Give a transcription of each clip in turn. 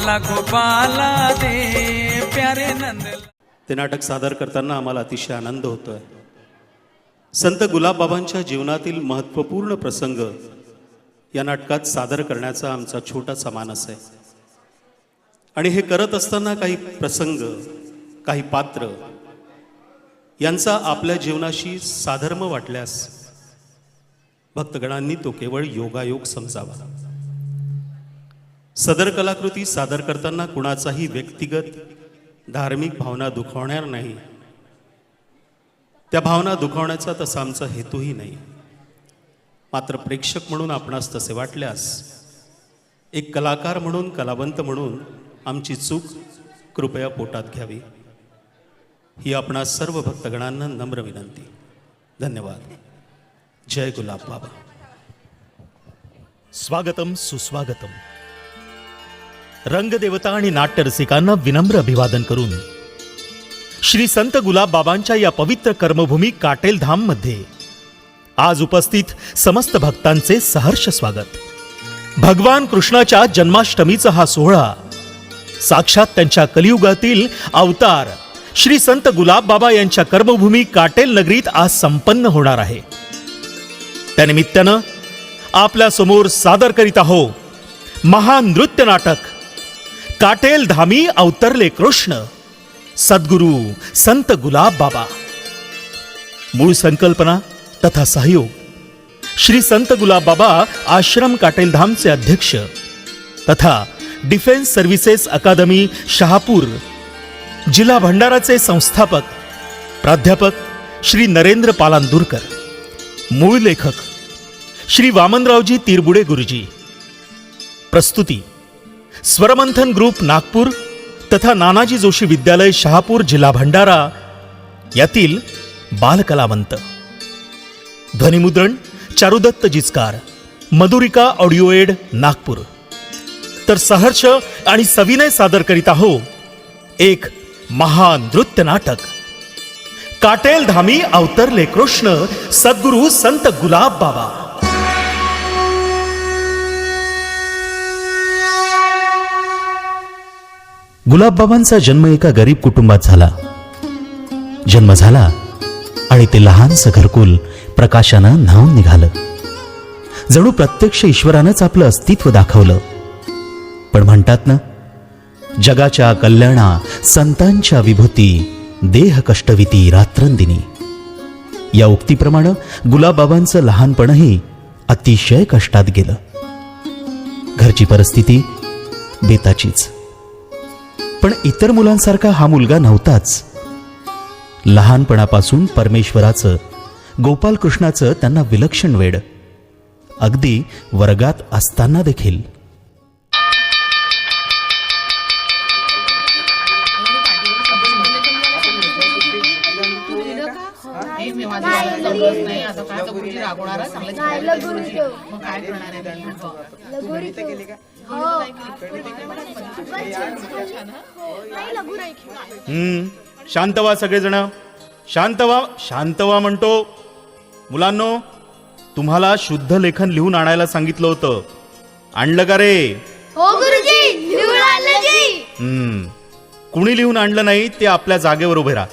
बाला गोपाला दे प्यारे नंद। ते नाटक सादर करताना आम्हाला अतिशय आनंद होतोय। संत गुलाबबाबांच्या जीवनातील महत्त्वपूर्ण प्रसंग या नाटकात सादर करण्याचा आमचा छोटासा मानस आहे आणि हे करत असताना काही प्रसंग, काही पात्र यांचा आपल्या जीवनाशी साधर्म वाटल्यास भक्तगणांनी तो केवळ योगायोग समजावा। सदर कलाकृती सादर करताना कुणाचाही व्यक्तिगत धार्मिक भावना दुखावणार नाही, त्या भावना दुखावण्याचा तसा आमचा हेतूही नाही। मात्र प्रेक्षक म्हणून आपणास तसे वाटल्यास एक कलाकार म्हणून, कलावंत म्हणून आमची चूक कृपया पोटात घ्यावी, ही आपणास सर्व भक्तगणांना नम्र विनंती। धन्यवाद। जय गुलाब बाबा। स्वागतम सुस्वागतम। रंगदेवता आणि नाट्यरसिकांना विनम्र अभिवादन करून श्री संत गुलाब बाबांच्या या पवित्र कर्मभूमी काटेल धाम मध्ये आज उपस्थित समस्त भक्तांचे सहर्ष स्वागत। भगवान कृष्णाच्या जन्माष्टमीचा हा सोहळा साक्षात त्यांच्या कलियुगातील अवतार श्री संत गुलाब बाबा यांच्या कर्मभूमी काटेल नगरीत आज संपन्न होणार आहे। त्यानिमित्तानं आपल्या समोर सादर करीत आहो महानृत्य नाटक काटेल धामी अवतरले कृष्ण सद्गुरु संत गुलाब बाबा। मूळ संकल्पना तथा सहयोग श्री संत गुलाब बाबा आश्रम काटेल धामचे अध्यक्ष तथा डिफेन्स सर्व्हिसेस अकादमी शहापूर जिल्हा भंडाराचे संस्थापक प्राध्यापक श्री नरेंद्र पालांदूरकर। मूळ लेखक श्री वामनरावजी तिरबुडे गुरुजी। प्रस्तुती स्वरमंथन ग्रुप नागपूर तथा नानाजी जोशी विद्यालय शहापूर जिल्हा भंडारा यातील बालकलावंत। ध्वनिमुद्रण चारुदत्त जिचकार, मधुरिका ऑडिओ एड नागपूर। तर सहर्ष आणि सविनय सादर करीत आहो एक महानृत्य नाटक काटेल धामी अवतरले कृष्ण सद्गुरु संत गुलाब बाबा। गुलाबबाबांचा जन्म एका गरीब कुटुंबात झाला। जन्म झाला आणि ते लहानसं घरकुल प्रकाशानं न्हाऊन निघालं। जणू प्रत्यक्ष ईश्वरानंच आपलं अस्तित्व दाखवलं। पण म्हणतात ना, जगाच्या कल्याणा संतांच्या विभूती देह कष्टविती रात्रंदिनी। या उक्तीप्रमाणे गुलाबबाबांचं लहानपणही अतिशय कष्टात गेलं। घरची परिस्थिती बेताचीच, पण इतर मुलांसारखा हा मुलगा नव्हताच। लहानपणापासून परमेश्वराचं, गोपालकृष्णाचं त्यांना विलक्षण वेड, अगदी वर्गात असताना देखील। शांत व्हा सगळेजण, शांत व्हा, शांत व्हा म्हणतो। मुलांनो, तुम्हाला शुद्ध लेखन लिहून आणायला सांगितलं होतं, आणलं का रे? हो गुरुजी, लिहून आणलं जी। कुणी लिहून आणलं नाही ते आपल्या जागेवर उभे राहा।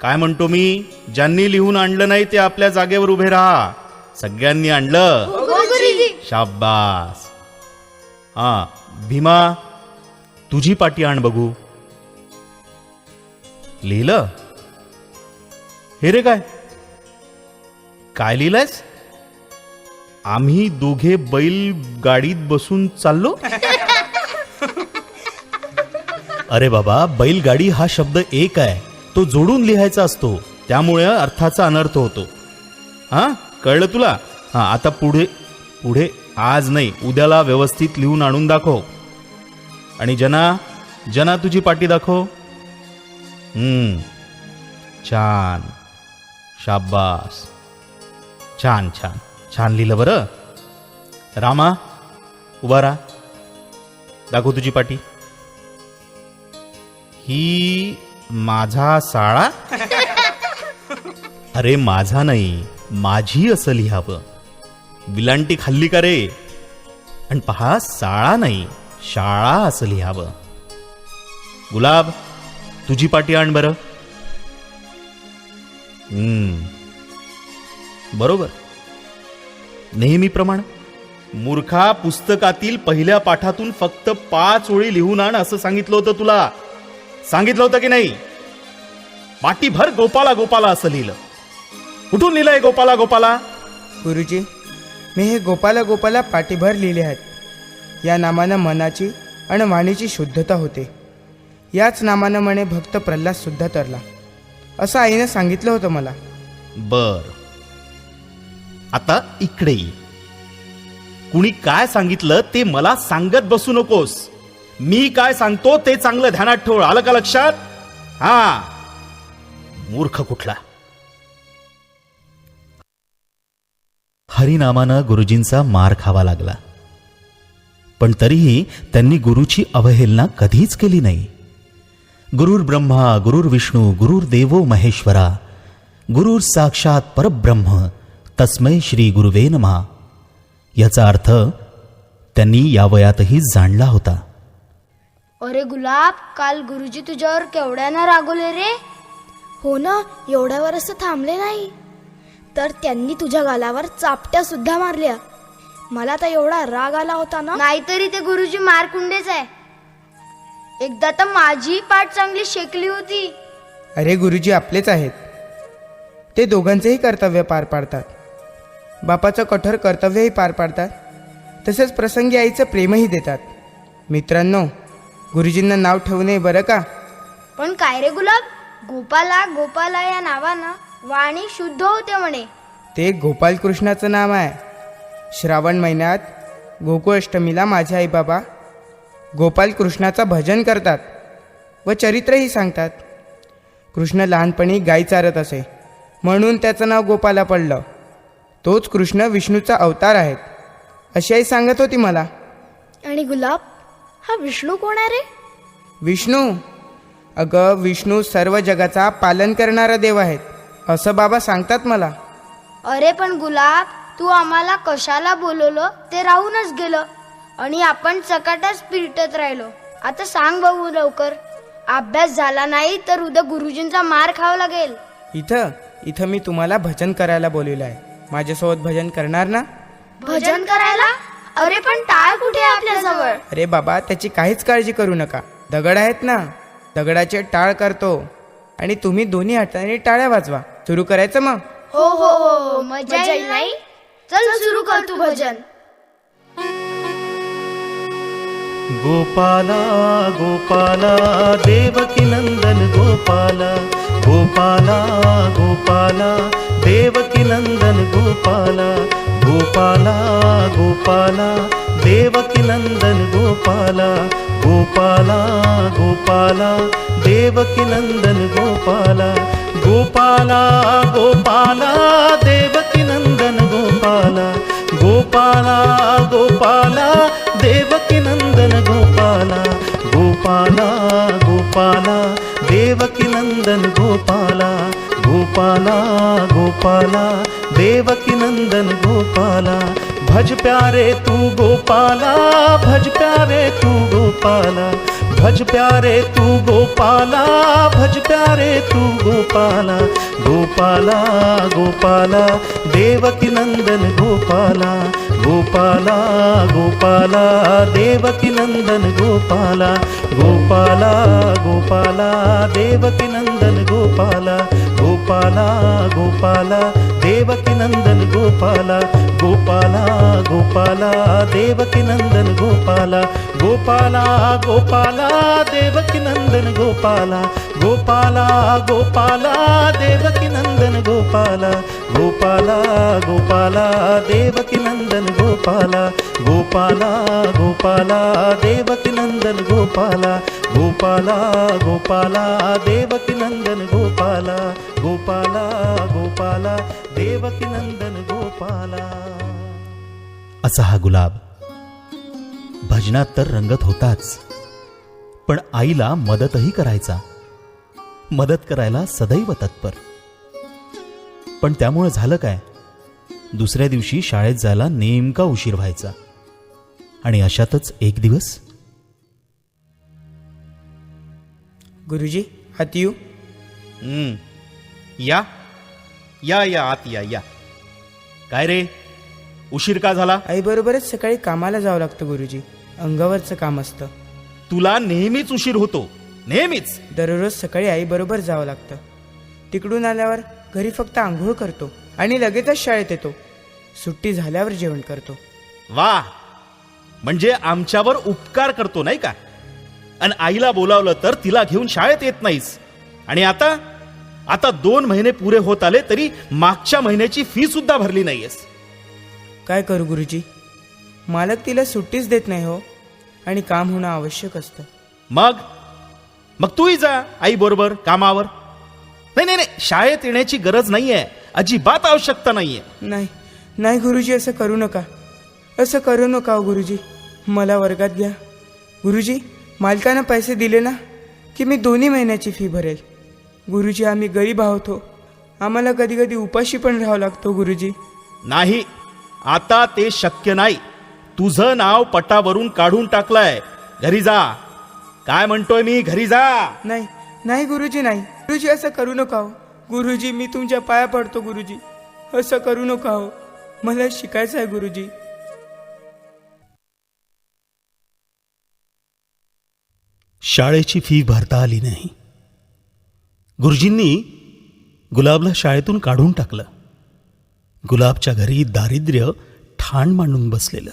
काय म्हणतो मी? ज्यांनी लिहून आणलं नाही ते आपल्या जागेवर उभे राहा। सगळ्यांनी आणलं? हो गुरुजी। शाबास। भीमा, तुझी पाटी आण बघू। लिहिलं? हे रे काय काय लिहिलंयस? आम्ही दोघे बैल गाडीत बसून चाललो। अरे बाबा, बैलगाडी हा शब्द एक आहे, तो जोडून लिहायचा असतो, त्यामुळे अर्थाचा अनर्थ होतो। कळलं तुला? आता पुढे पुढे आज नाही, उद्याला व्यवस्थित लिहून आणून दाखव। आणि जना तुझी पाटी दाखव। छान, शाबास, छान छान छान लिहिलं बरं। रामा, उभा राहा, दाखव तुझी पाटी। ही माझा साळा? अरे माझा नाही, माझी असं लिहावं। विलांटी खाल्ली का रे? आणि पहा, साळा नाही, शाळा असं लिहावं. गुलाब, तुझी पाटी आण बरं. बरोबर, नेहमीप्रमाणे. मूर्खा, पुस्तकातील पहिल्या पाठातून फक्त 5 ओळी लिहून आण असं सांगितलं होतं तुला. सांगितलं होतं की नाही? पाटीभर गोपाला गोपाला असं लिहिलं. कुठून लिहिलंय गोपाला गोपाला? गुरुजी, मी हे गोपाला गोपाला पाटीभर लिहिले आहेत. या नामानं मनाची आणि वाणीची शुद्धता होते. याच नामानं म्हणे भक्त प्रल्हाद सुद्धा तरला, असं आईनं सांगितलं होतं मला. बर, आता इकडे ये. कुणी काय सांगितलं ते मला सांगत बसू नकोस. मी काय सांगतो ते चांगलं ध्यानात ठेव. आलं का लक्षात? हा, मूर्ख कुठला. हरिनामानं गुरुजींचा मार खावा लागला, पण तरीही त्यांनी गुरुची अवहेलना कधीच केली नाही. गुरुर ब्रह्मा गुरुर विष्णू गुरुर देवो महेश्वरा गुरुर साक्षात परब्रह्म तस्मै श्री गुरुवे नमः. याचा अर्थ त्यांनी या वयातही जाणला होता. अरे गुलाब, काल गुरुजी तुझ्यावर केवढ्यानं रागवले रे. हो ना, एवढ्यावर असं थांबले नाही तर त्यांनी तुझ्या गालावर चापट्या सुद्धा मारल्या. मला तर एवढा राग आला होता ना. नाहीतरी ते गुरुजी मारकुंडेच आहे. एकदा तर माझी पाठ चांगली शेकली होती. अरे गुरुजी आपलेच आहेत. ते दोघांचेही कर्तव्य पार पाडतात. बापाचं कठोर कर्तव्यही पार पाडतात, तसेच प्रसंगी आईचं प्रेमही देतात. मित्रांनो, गुरुजींना नाव ठेवू नये बरं का. पण काय रे गुलाब, गोपाला गोपाला या नावानं वाणी शुद्ध होते म्हणे. ते गोपालकृष्णाचं नाम आहे. श्रावण महिन्यात गोकुळ अष्टमीला माझे आई बाबा गोपालकृष्णाचं भजन करतात व चरित्रही सांगतात. कृष्ण लहानपणी गाई चारत असे, म्हणून त्याचं नाव गोपाला पडलं. तोच कृष्ण विष्णूचा अवतार आहेत अशी आई सांगत होती मला. आणि गुलाब, हा विष्णू कोण आहे रे? विष्णू? अगं, विष्णू सर्व जगाचा पालन करणारा देव आहेत असं बाबा सांगतात मला. अरे पण गुलाब, तू आम्हाला कशाला बोलवलं ते राहूनच गेलं आणि आपण चकाटच पिरटत राहिलो. आता सांग बघू लवकर. अभ्यास झाला नाही तर उद्या गुरुजींचा मार खावा लागेल. इथं मी तुम्हाला भजन करायला बोलवलं आहे. माझ्यासोबत भजन करणार ना? भजन करायला? अरे पण टाळ कुठे आहे आपल्याजवळ? अरे बाबा, त्याची काहीच काळजी करू नका. दगड आहेत ना, दगडाचे टाळ करतो आणि तुम्ही दोन्ही हाताने टाळ्या वाजवा. सुरू करायचं मग? हो हो हो, मजा येईल नाही? चल सुरू कर तू भजन. गोपाला गोपाला देवकी नंदन गोपाला गोपाला गोपाला देवकी नंदन गोपाला गोपाला गोपाला देवकी नंदन गोपाला गोपाला गोपाला देवकी नंदन गोपाला गोपाला गोपाला देवकी नंदन गोपाला गोपाला गोपाला देवकी नंदन गोपाला गोपाला गोपाला देवकी नंदन गोपाला गोपाला गोपाला देवकी नंदन गोपाला भज प्यारे तू गोपाला भज प्यारे तू गोपाला भज प्यारे तू गोपाला भज प्यारे तू गोपाला गोपाला गोपाला देवकी नंदन गोपाला गोपाला गोपाला देवकी नंदन गोपाला गोपाला गोपाला देवकी नंदन गोपाला गोपाला गोपाला देवकी नंदन गोपाला गोपाला गोपाला देवकी नंदन गोपाला गोपाला गोपाला देवकी नंदन गोपाला गोपाला गोपाला देवकी नंदन गोपाला गोपाला गोपाला देवकी नंदन गोपाला गोपाला गोपाला देवकी नंदन गोपाला गोपाला गोपाला देवकी नंदन गोपाला गोपाला गोपाला देवकी नंदन गोपाला. असा हा गुलाब भजनात तर रंगत होताच, पण आईला मदतही करायचा. मदत करायला सदैव तत्पर. पण त्यामुळे झालं काय, दुसऱ्या दिवशी शाळेत जायला नेमका उशीर व्हायचा. आणि अशातच एक दिवस गुरुजी आत येऊ? या या या आत या या. काय रे, उशीर का झाला? आईबरोबरच सकाळी कामाला जावं लागतं गुरुजी. अंगावरचं काम असतं. तुला नेहमीच उशीर होतो, नेहमीच. दररोज सकाळी आईबरोबर जावं लागतं. तिकडून आल्यावर घरी फक्त आंघोळ करतो आणि लगेचच शाळेत येतो. सुट्टी झाल्यावर जेवण करतो. वा, म्हणजे आमच्यावर उपकार करतो नाही का? आणि आईला बोलावलं तर तिला घेऊन शाळेत येत नाहीस. आणि आता 2 महिने पुरे होत आले तरी मागच्या महिन्याची फी सुद्धा भरली नाहीयेस. काय करू गुरुजी, मालक तिला सुट्टीच देत नाही हो. आणि काम होणं आवश्यक असतं. मग तूही जा आई बरोबर कामावर. नाही नाही नाही, शाळेत येण्याची गरज नाहीये, अजिबात आवश्यकता नाहीये. नाही नाही गुरुजी, असं करू नका. असं करू नका हो गुरुजी. मला वर्गात घ्या गुरुजी. मालकानं पैसे दिले ना की मी 2 महिन्याची फी भरेल. गुरुजी आम्ही गरीब आहोत हो. आम्हाला कधी कधी उपाशी पण राहावं लागतो गुरुजी. नाही, आता ते शक्य नाही. तुझं नाव पटावरून काढून टाकलंय. घरी जा. काय म्हणतोय मी, घरी जा. नाही नाही गुरुजी, नाही गुरुजी, असं करू नका हो. गुरुजी मी तुमच्या पाया पडतो गुरुजी. असं करू नका हो. मला शिकायचं आहे गुरुजी. शाळेची फी भरता आली नाही. गुरुजींनी गुलाबला शाळेतून काढून टाकलं. गुलाबच्या घरी दारिद्र्य ठाण मांडून बसलेलं.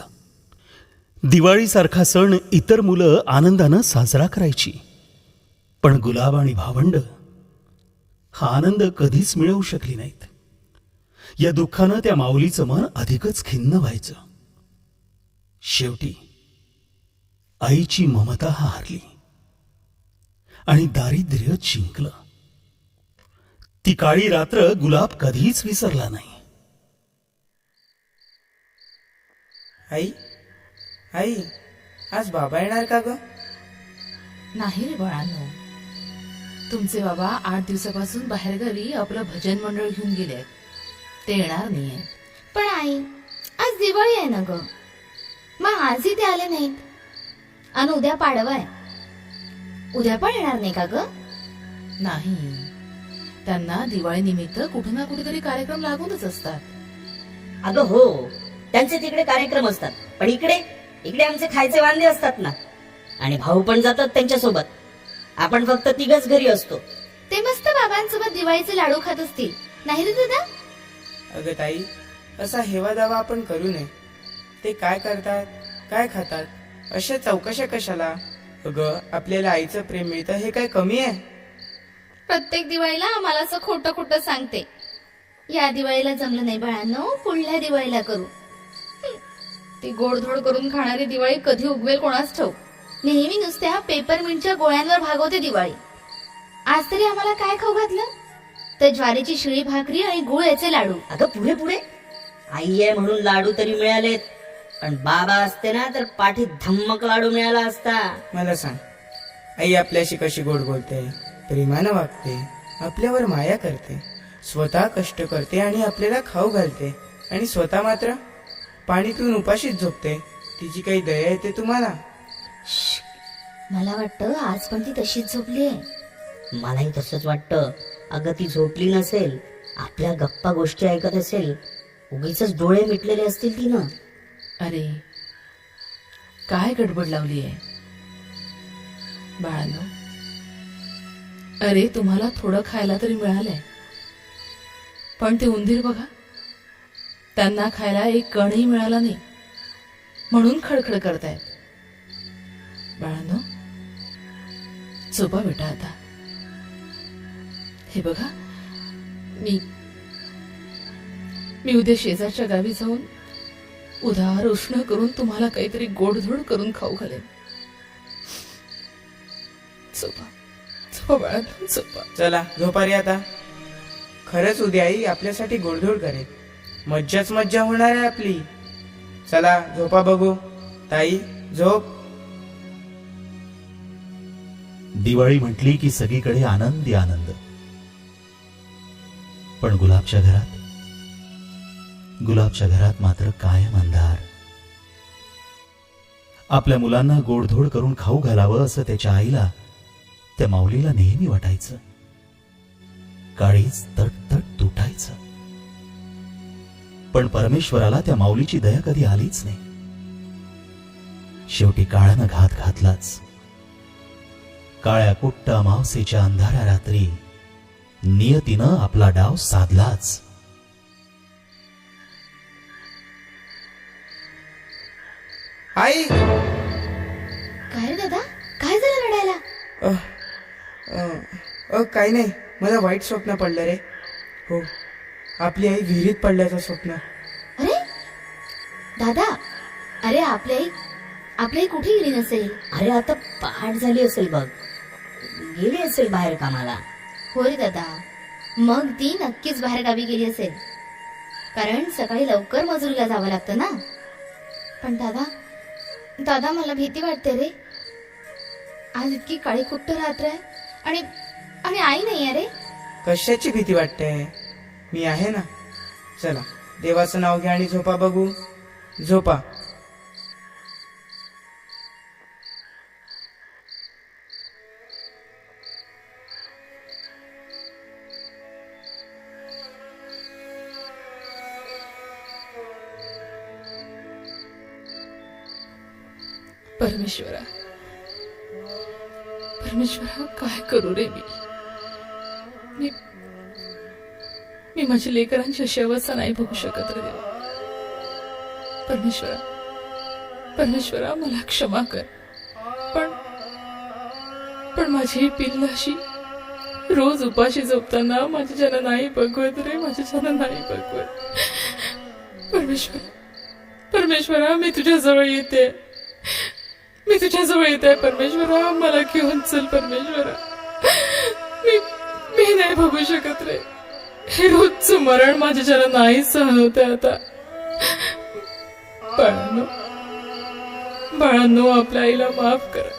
दिवाळीसारखा सण इतर मुलं आनंदानं साजरा करायची, पण गुलाब आणि भावंड हा आनंद कधीच मिळवू शकली नाहीत. या दुःखानं त्या माऊलीचं मन अधिकच खिन्न व्हायचं. शेवटी आईची ममता हारली आणि दारिद्र्य जिंकलं. ती काळी रात्र गुलाब कधीच विसरला नाही. आई आई, आज बाबा येणार का ग? नाही रे बाळांनो, तुमचे बाबा 8 दिवसापासून बाहेरगावी आपलं भजन मंडळ घेऊन गेले. ते येणार नाहीये. पण आई, आज दिवाळी आहे ना ग, मग आजही ते आले नाहीत. आणि उद्या पाडवा आहे, उद्या पण येणार नाही का ग? नाही, त्यांना दिवाळी निमित्त कुठे ना कुठेतरी कार्यक्रम लागूनच असतात. अगं हो, त्यांचे तिकडे कार्यक्रम असतात, पण इकडे आमचे खायचे वांदे असतात ना. आणि भाऊ पण जातात त्यांच्यासोबत. आपण फक्त 3घच घरी असतो. ते मस्त बाबांसोबत दिवाळीचे लाडू खात असतील, नाही रे दादा? अगं ताई, असा हेवा दावा आपण करू नये. ते काय करतात, काय खातात, अशा चौकशा कशाला? अगं, आपल्याला आईचं प्रेम मिळतं हे काय कमी आहे? प्रत्येक दिवाळीला आम्हाला असं खोटं खोटं सांगते. या दिवाळीला जमलं नाही बाळांनो, पुढल्या दिवाळीला करू. ती गोडधोड करून खाणारी दिवाळी कधी उगवेल कोणास ठाऊक. नेहमी नुसत्या पेपरमिंटच्या गोळ्यांवर भागवते दिवाळी. आज तरी आम्हाला काय खाऊ घातलं? तर ज्वारीची शिळी भाकरी आणि गुळ याचे लाडू. अगं पुढे आई आहे म्हणून लाडू तरी मिळालेत, पण बाबा असते ना तर पाठीत धम्मक लाडू मिळाला असता. मला सांग, आई आपल्याशी कशी गोड बोलते, प्रेमानं वागते, आपल्यावर माया करते, स्वतः कष्ट करते आणि आपल्याला खाऊ घालते, आणि स्वतः मात्र पाणी पिऊन उपाशीच झोपते. तिची काही दया येते तुम्हाला? मला वाटतं आज पण ती तशीच झोपली आहे. मलाही तसंच वाटतं. अगं ती झोपली नसेल, आपल्या गप्पा गोष्टी ऐकत असेल. उगीच डोळे मिटलेले असतील तिनं. अरे काय गडबड लावली आहे बाळांनो. अरे तुम्हाला थोडं खायला तरी मिळालंय, पण ते उंदीर बघा, त्यांना खायला एक कणही मिळाला नाही म्हणून खडखड करतायत. बाळांनो झोपा बेटा आता. हे बघा, मी उद्या शेजारच्या गावी जाऊन उधार उष्ण करून तुम्हाला काहीतरी गोडधोड करून खाऊ घालेन. झोपा बाळांनो, झोपा. चला झोपा रे आता. खरंच उद्या आई आपल्यासाठी गोडधोड करेल. मज्जाच मज्जा होणार आहे आपली. चला झोपा बघू. ताई झोप. दिवाळी म्हटली की सगळीकडे आनंदी आनंद, पण गुलाबच्या घरात मात्र कायम अंधार. आपल्या मुलांना गोडधोड करून खाऊ घालावं असं त्याच्या आईला त्या माऊलीला नेहमी वाटायचं काळीच तट तुटायचं. पण परमेश्वराला त्या माऊलीची दया कधी आलीच नाही. शेवटी काळानं घात घातलाच. काळ्या कुट्ट अमावस्येच्या अंधाऱ्या रात्री नियतीनं आपला डाव साधलाच. आई काय रे दादा, काय झालं रडायला? काही नाही, मला वाईट स्वप्न पडलं रे. हो, आपली आई विहिरीत पडल्याचं स्वप्न. अरे दादा, अरे आपली आई कुठे गेली नसेल? अरे आता पहाट झाली असेल बघ, गेली असेल बाहेर कामाला. हो रे दादा, मग ती नक्कीच बाहेर गावी गेली असेल, कारण सकाळी लवकर मजुरीला जावं लागतं ना. पण दादा मला भीती वाटते रे. आज इतकी काळी कुट्ट रात्र आहे आणि आई नाही आहे रे. कशाची भीती वाटते? मी आहे ना. चला, देवाचं नाव घ्या आणि झोपा बघू. झोपा. परमेश्वरा, काय करू रे मी माझ्या लेकरांची अशी अवस्था नाही बघू शकत रे देवा. परमेश्वरा मला क्षमा कर. पण माझी ही पिल्ल अशी रोज उपाशी झोपताना माझ्याच्यानं नाही बघवत रे, माझ्याच्यानं नाही बघवत. परमेश्वरा मी तुझ्या जवळ येते, परमेश्वरा, मला घेऊन चल परमेश्वरा. मी नाही बघू शकत रे. हे रोजचं मरण माझ्याच्यानं नाही सहन होते आता. बाळांनो, आपल्या आईला माफ करा.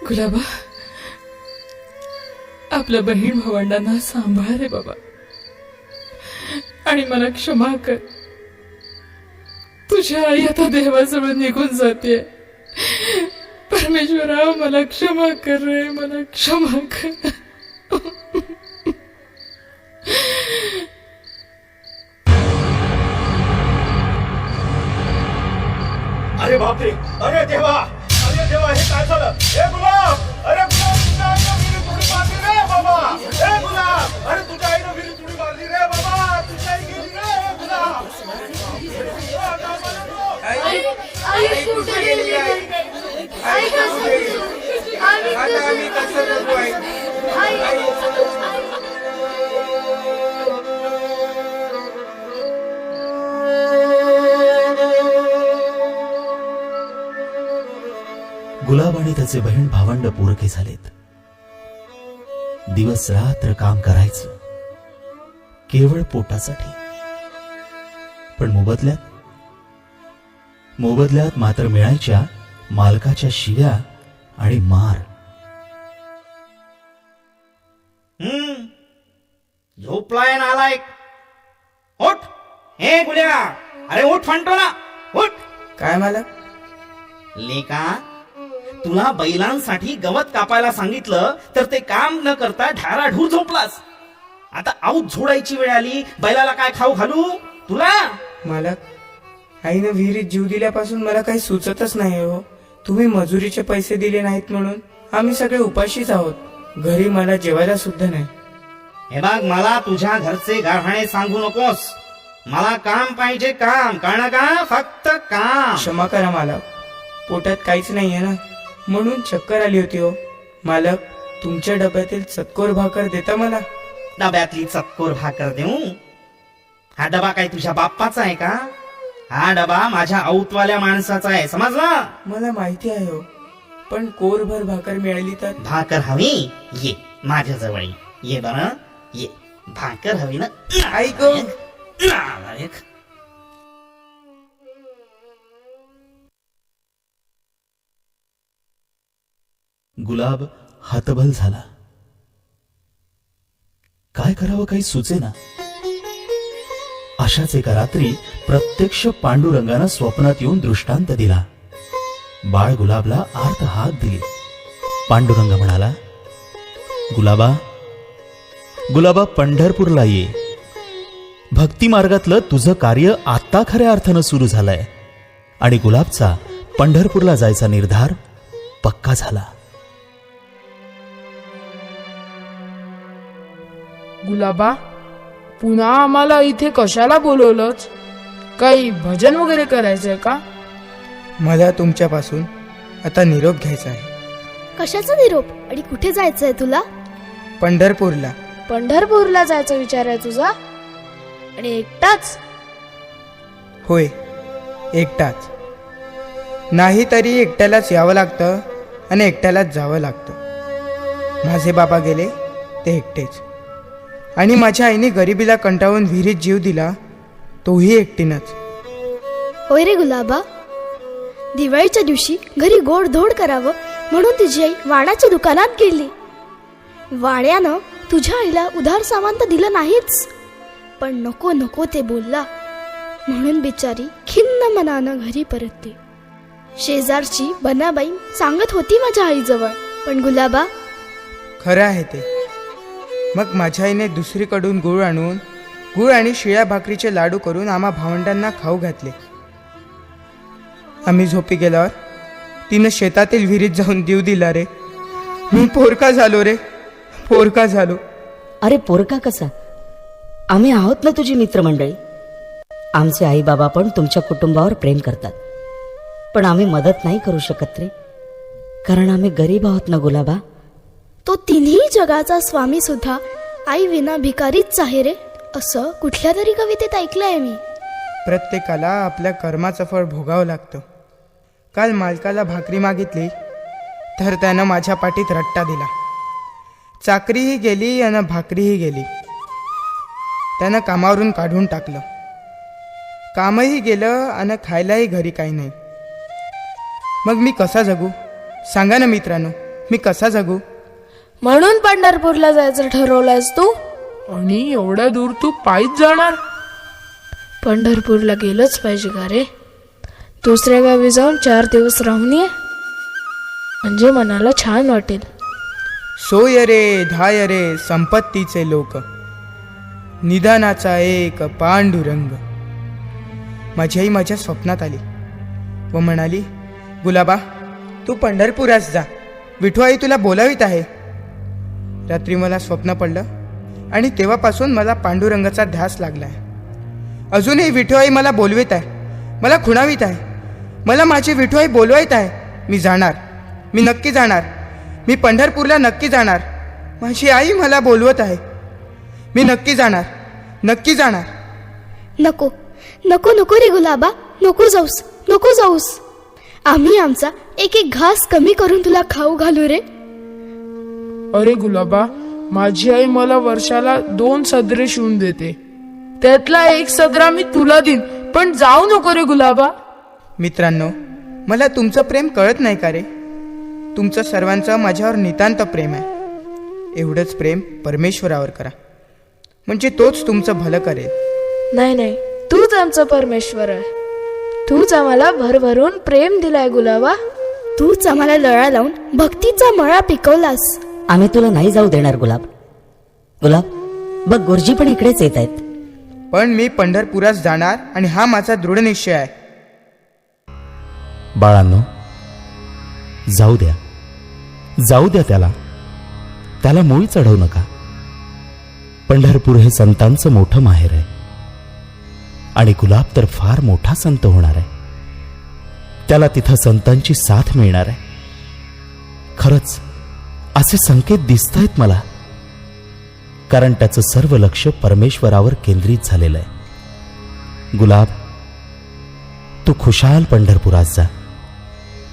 गुलाबा, आपल्या बहीण भावंडांना सांभाळ रे बाबा, आणि मला क्षमा कर. तुझी आई आता देवाजवळ निघून जाते. परमेश्वरा, मला क्षमा कर रे, मला क्षमा कर. अरे बापरे, अरे देवा, हे काय झालं? हे गुलाब, अरे गुलाब, तुझ्या आईनं विहिरीत उडी मारली रे बाबा. हे गुलाब, अरे तुझ्या आईनं विहिरीत उडी मारली रे बाबा. तुझ्या आई गेली रे गुलाब. आई कुठे गेली? आई आता आम्ही कसं जगू आई? गुलाब आणि त्याचे बहीण भावंड पोरके झालेत. दिवस रात्र काम करायचं केवळ पोटासाठी. पण मोबदल्यात मात्र मिळायच्या मालकाच्या शिव्या आणि मार. झोपलाय नालायक. उठ, हे गुल्या, अरे उठ म्हणतो ना, उठ. काय मालक? लेका, तुला बैलांसाठी गवत कापायला सांगितलं तर ते काम न करता ढाराढूर झोपलास. आता आऊत झोडायची वेळ आली, बैलाला काय खाऊ घालू तुला? मालक, आईनं विहिरीत जीव दिल्यापासून मला काही सुचतच नाही हो. तुम्ही मजुरीचे पैसे दिले नाहीत म्हणून आम्ही सगळे उपाशीच आहोत. घरी मला जेवायला सुद्धा नाही. हे बघ, मला तुझ्या घरचे गारहाणे सांगू नकोस. मला काम पाहिजे, काम. कळलं का? फक्त काम. क्षमा करा मालक, पोटात काहीच नाहीये ना, म्हणून चक्कर आली होती हो. मालक, तुमच्या डब्यातील चतकोर भाकर देता मला? डब्यातली चतकोर भाकर देऊ? हा डबा काय तुझ्या बाप्पाचा आहे का? हा डबा माझ्या आऊतवाल्या माणसाचा आहे, समजला? मला माहिती आहे हो, पण कोरभर भाकर मिळाली तर? भाकर हवी? ये माझ्या जवळ ये बरं, ये. भाकर हवी ना? ऐक. नालायक. गुलाब हतबल झाला. काय करावं काही सुचेना. अशाच एका रात्री प्रत्यक्ष पांडुरंगानं स्वप्नात येऊन दृष्टांत दिला. बाळ गुलाबला आर्त हाक दिली. पांडुरंग म्हणाला, गुलाबा, गुलाबा, पंढरपूरला ये. भक्ती मार्गातलं तुझं कार्य आत्ता खऱ्या अर्थानं सुरू झालंय आणि गुलाबचा पंढरपूरला जायचा निर्धार पक्का झाला. गुलाबा, पुन्हा आम्हाला इथे कशाला बोलवलंच? काही भजन वगैरे करायचंय का? मला तुमच्यापासून आता निरोप घ्यायचा आहे. कशाचा निरोप आणि कुठे जायचंय तुला? पंढरपूरला. पंढरपूरला जायचा विचार आहे तुझा? आणि एकटाच? होय, एकटाच. नाही तरी एकट्यालाच यावं लागतं आणि एकट्यालाच जावं लागतं. माझे बाबा गेले ते एकटेच, आणि माझ्या आईने गरिबीला कंटाळून विहिरीत जीव दिला, तोही एकटीनंच. होय रे गुलाबा, दिवाळीच्या दिवशी घरी गोडधोड करावं म्हणून तुझी आई वाण्याच्या दुकानात गेली. वाण्यानं तुझ्या आईला उधार सामान तर दिलं नाहीच, पण नको नको ते बोलला म्हणून बिचारी खिन्न मनानं घरी परतली. शेजारची बनाबाई सांगत होती माझ्या आईजवळ, पण गुलाबा, खरं आहे ते. मग माझ्या आईने दुसरीकडून गूळ आणून गूळ आणि शिळ्या भाकरीचे लाडू करून आम्हा भावंडांना खाऊ घातले. आम्ही झोपी गेल्यावर तिनं शेतातील विहिरीत जाऊन जीव दिला रे. मी पोरका झालो रे, पोरका झालो. अरे पोरका कसा? आम्ही आहोत ना तुझी मित्रमंडळी. आमचे आई बाबा पण तुमच्या कुटुंबावर प्रेम करतात, पण आम्ही मदत नाही करू शकत रे, कारण आम्ही गरीब आहोत ना गुलाबा. तो तिन्ही जगाचा स्वामी सुद्धा आई विना भिकारीच आहे रे, असं कुठल्या तरी कवितेत ऐकलंय मी. प्रत्येकाला आपल्या कर्माचं फळ भोगावं लागतं. काल मालकाला भाकरी मागितली तर त्यानं माझ्या पाठीत रट्टा दिला. चाकरीही गेली आणि भाकरीही गेली. त्यानं कामावरून काढून टाकलं. कामही गेलं आणि खायलाही घरी काही नाही. मग मी कसा जगू? सांगा ना मित्रांनो, मी कसा जगू? म्हणून पंढरपूरला जायचं ठरवलंयस तू? आणि एवढ्या दूर तू पायीच जाणार? पंढरपूरला गेलंच पाहिजे का रे? दुसऱ्या गावी जाऊन 4 दिवस राहून ये, म्हणजे मनाला छान वाटेल. सोय रे धाय रे संपत्तीचे लोक, निदानाचा एक पांडुरंग. माझी आई माझ्या स्वप्नात आली व म्हणाली, गुलाबा, तू पंढरपुरास जा, विठुआई तुला बोलावीत आहे. रात्री मला स्वप्न पडलं आणि तेव्हापासून मला पांडुरंगाचा ध्यास लागलाय. अजूनही विठुआई मला बोलवीत आहे, मला खुणावीत आहे. मला माझी विठुआई बोलवायत आहे. मी जाणार, मी नक्की जाणार. मी पंढरपूरला नक्की जाणार. माझी आई मला बोलवत आहे. मी नक्की जाणार, नक्की जाणार. नको नको नको रे गुलाबा, नको जाऊस, नको जाऊस. आम्ही आमचा एक एक घास कमी करून तुला खाऊ घालू रे. अरे गुलाबा, माझी आई मला वर्षाला 2 सदरे शिवून देते, त्यातला एक सदरा मी तुला देईन, पण जाऊ नको रे गुलाबा. मित्रांनो, मला तुमचं प्रेम कळत नाही का रे? तुमचं सर्वांचं माझ्यावर नितांत प्रेम आहे. एवढंच प्रेम परमेश्वरावर करा, म्हणजे तोच तुमचं भलं करेल. नाही नाही, तूच आमचा परमेश्वर आहे. तूच आम्हाला भरभरून प्रेम दिलाय गुलाबा. तूच आम्हाला लळा लावून भक्तीचा मळा पिकवलास. आम्ही तुला नाही जाऊ देणार गुलाब. गुलाब बघ, गुरुजी पण इकडेच येत आहेत. पण मी पंढरपुरास जाणार आणि हा माझा दृढ निश्चय आहे. बाळांनो, जाऊ द्या, जाऊ द्या त्याला मूळ चढवू नका. पंढरपूर हे संतांचं मोठं माहेर आहे आणि गुलाब तर फार मोठा संत होणार आहे. त्याला तिथं संतांची साथ मिळणार आहे. खरंच असे संकेत दिसत आहेत मला, कारण त्याचं सर्व लक्ष परमेश्वरावर केंद्रित झालेलं आहे. गुलाब, तू खुशाल पंढरपुरात जा.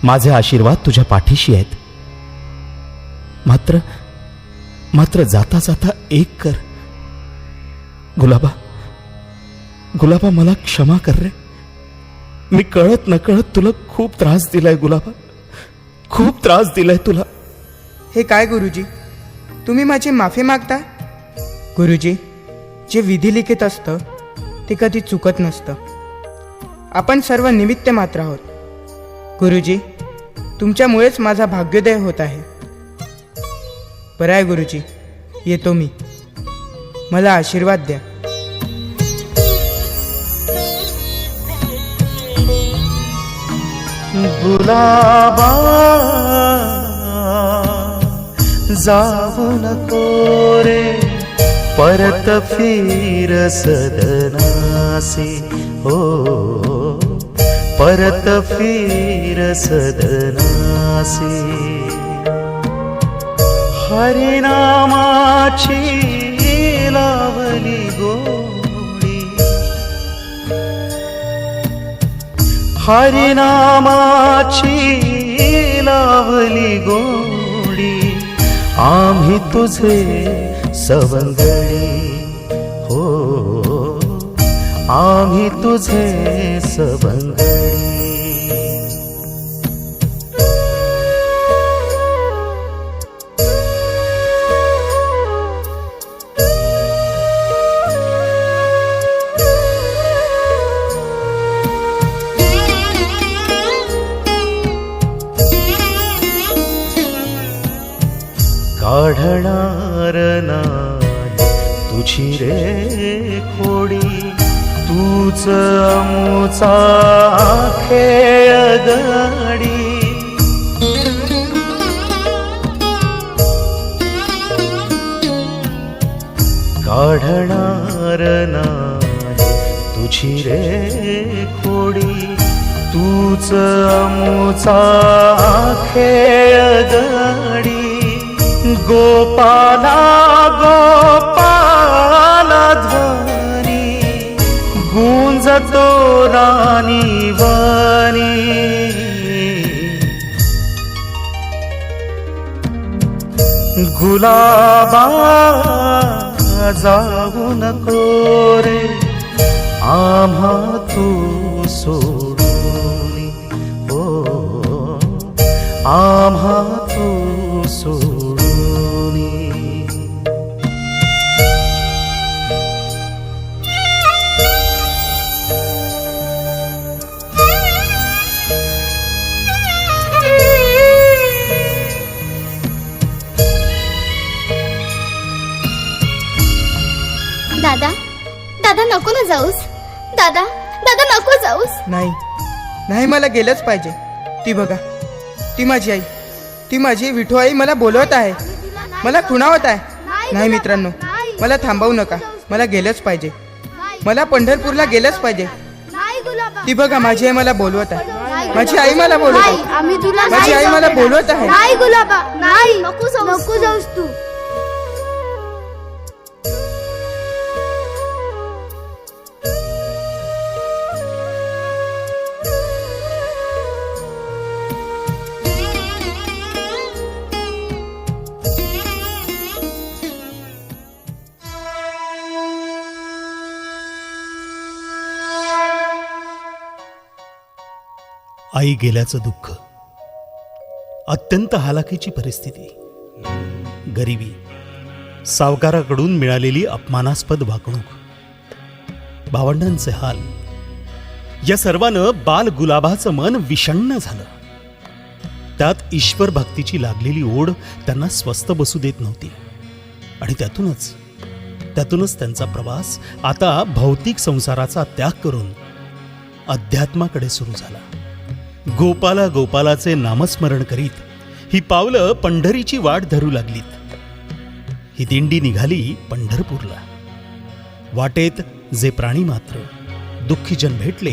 माझे आशीर्वाद तुझ्या पाठीशी आहेत. मात्र जाता जाता एक कर. गुलाबा, गुलाबा, मला क्षमा कर रे. मी कळत नकळत तुला खूप त्रास दिलाय गुलाबा, खूप त्रास दिलाय तुला. हे काय गुरुजी, तुम्ही माझी माफी मागता? गुरुजी, जे विधी लिखित असतं ते कधी चुकत नसतं. आपण सर्व निमित्त मात्र आहोत. गुरुजी, तुमच्यामुळेच माझा भाग्योदय होत आहे. बरं आहे गुरुजी, येतो मी. मला आशीर्वाद द्या. गुलाबा जाऊ नको रे परत फिर सदनासी, हो परत फिर सदनासी. हरिनामाची लावली गोडी, हरिनामाची लावली गोडी, आम्ही तुझे सवंगडी, हो आम्ही तुझे सवंगडी. काढणार नाही तुझी रे खोडी, तूच अमुचा खेळ गडी. काढणार नाही तुझी रे खोडी, तूच अमुचा खेळ गडी. गोपाला गोपाला ध्वनी गुंजतो राणी वाणी. गुलाबा जाऊ नको रे आम्हा तू सोडून, हो आम्हा तू सोडून. दादा, दादा नको ना जाऊस. दादा, दादा नको जाऊस. नाही नाही, मला गेलंच पाहिजे. ती बघा, ती माझी आई, ती माझी विठू आई मला बोलवत आहे, मला खुणावत आहे. नाही मित्रांनो, मला थांबवू नका, मला गेलंच पाहिजे. मला पंढरपूरला गेलंच पाहिजे. ती बघा, माझी आई मला बोलवत आहे, माझी आई मला बोलवत आहे, आम्ही तुला माझी आई मला बोलवत आहे. नाही गुलाबा, नाही नको जाऊस तू. आई गेल्याचं दुःख, अत्यंत हालाकीची परिस्थिती, गरिबी, सावकाराकडून मिळालेली अपमानास्पद वागणूक, भावंडांचे हाल, या सर्वानं बाल गुलाबाचं मन विषण्ण झालं. त्यात ईश्वर भक्तीची लागलेली ओढ त्यांना स्वस्थ बसू देत नव्हती. आणि त्यातूनच त्यांचा प्रवास आता भौतिक संसाराचा त्याग करून अध्यात्माकडे सुरू झाला. गोपाला गोपालाचे नामस्मरण करीत ही पावलं पंढरीची वाट धरू लागलीत. ही दिंडी निघाली पंढरपूरला. वाटेत जे प्राणी मात्र दुःखीजन भेटले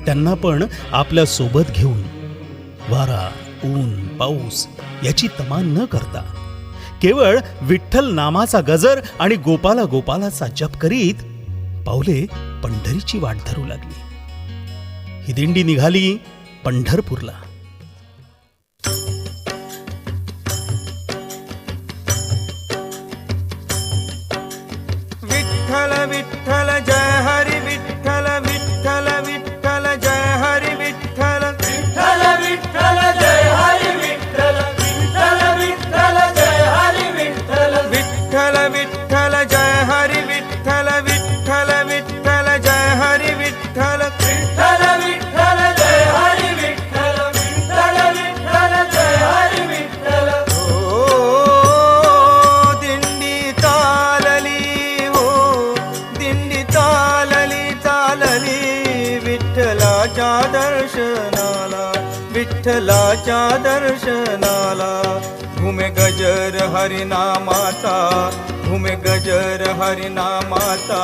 त्यांना पण आपल्या सोबत घेऊन वारा, ऊन, पाऊस याची तमा न करता केवळ विठ्ठल नामाचा गजर आणि गोपाला गोपालाचा जप करीत पावले पंढरीची वाट धरू लागली. ही दिंडी निघाली पंढरपूरला. विठ्ठल विठ्ठल जय हरी विठ्ठल, विठ्ठल विठ्ठल जय हरी विठ्ठल, विठ्ठल विठ्ठल जय हरी विठ्ठल, विठ्ठल विठ्ठल जय हरी विठ्ठल, विठ्ठल विठ्ठल जय हरी विठ्ठल, विठ्ठल विठ्ठल जय हरी विठ्ठल, विठ्ठल विठ्ठल जय हरी विठ्ठल, विठ्ठल विठ्ठल विठ्ठलाच्या दर्शनाला. घुमे गजर हरिनामाचा, घुमे गजर हरिनामाचा,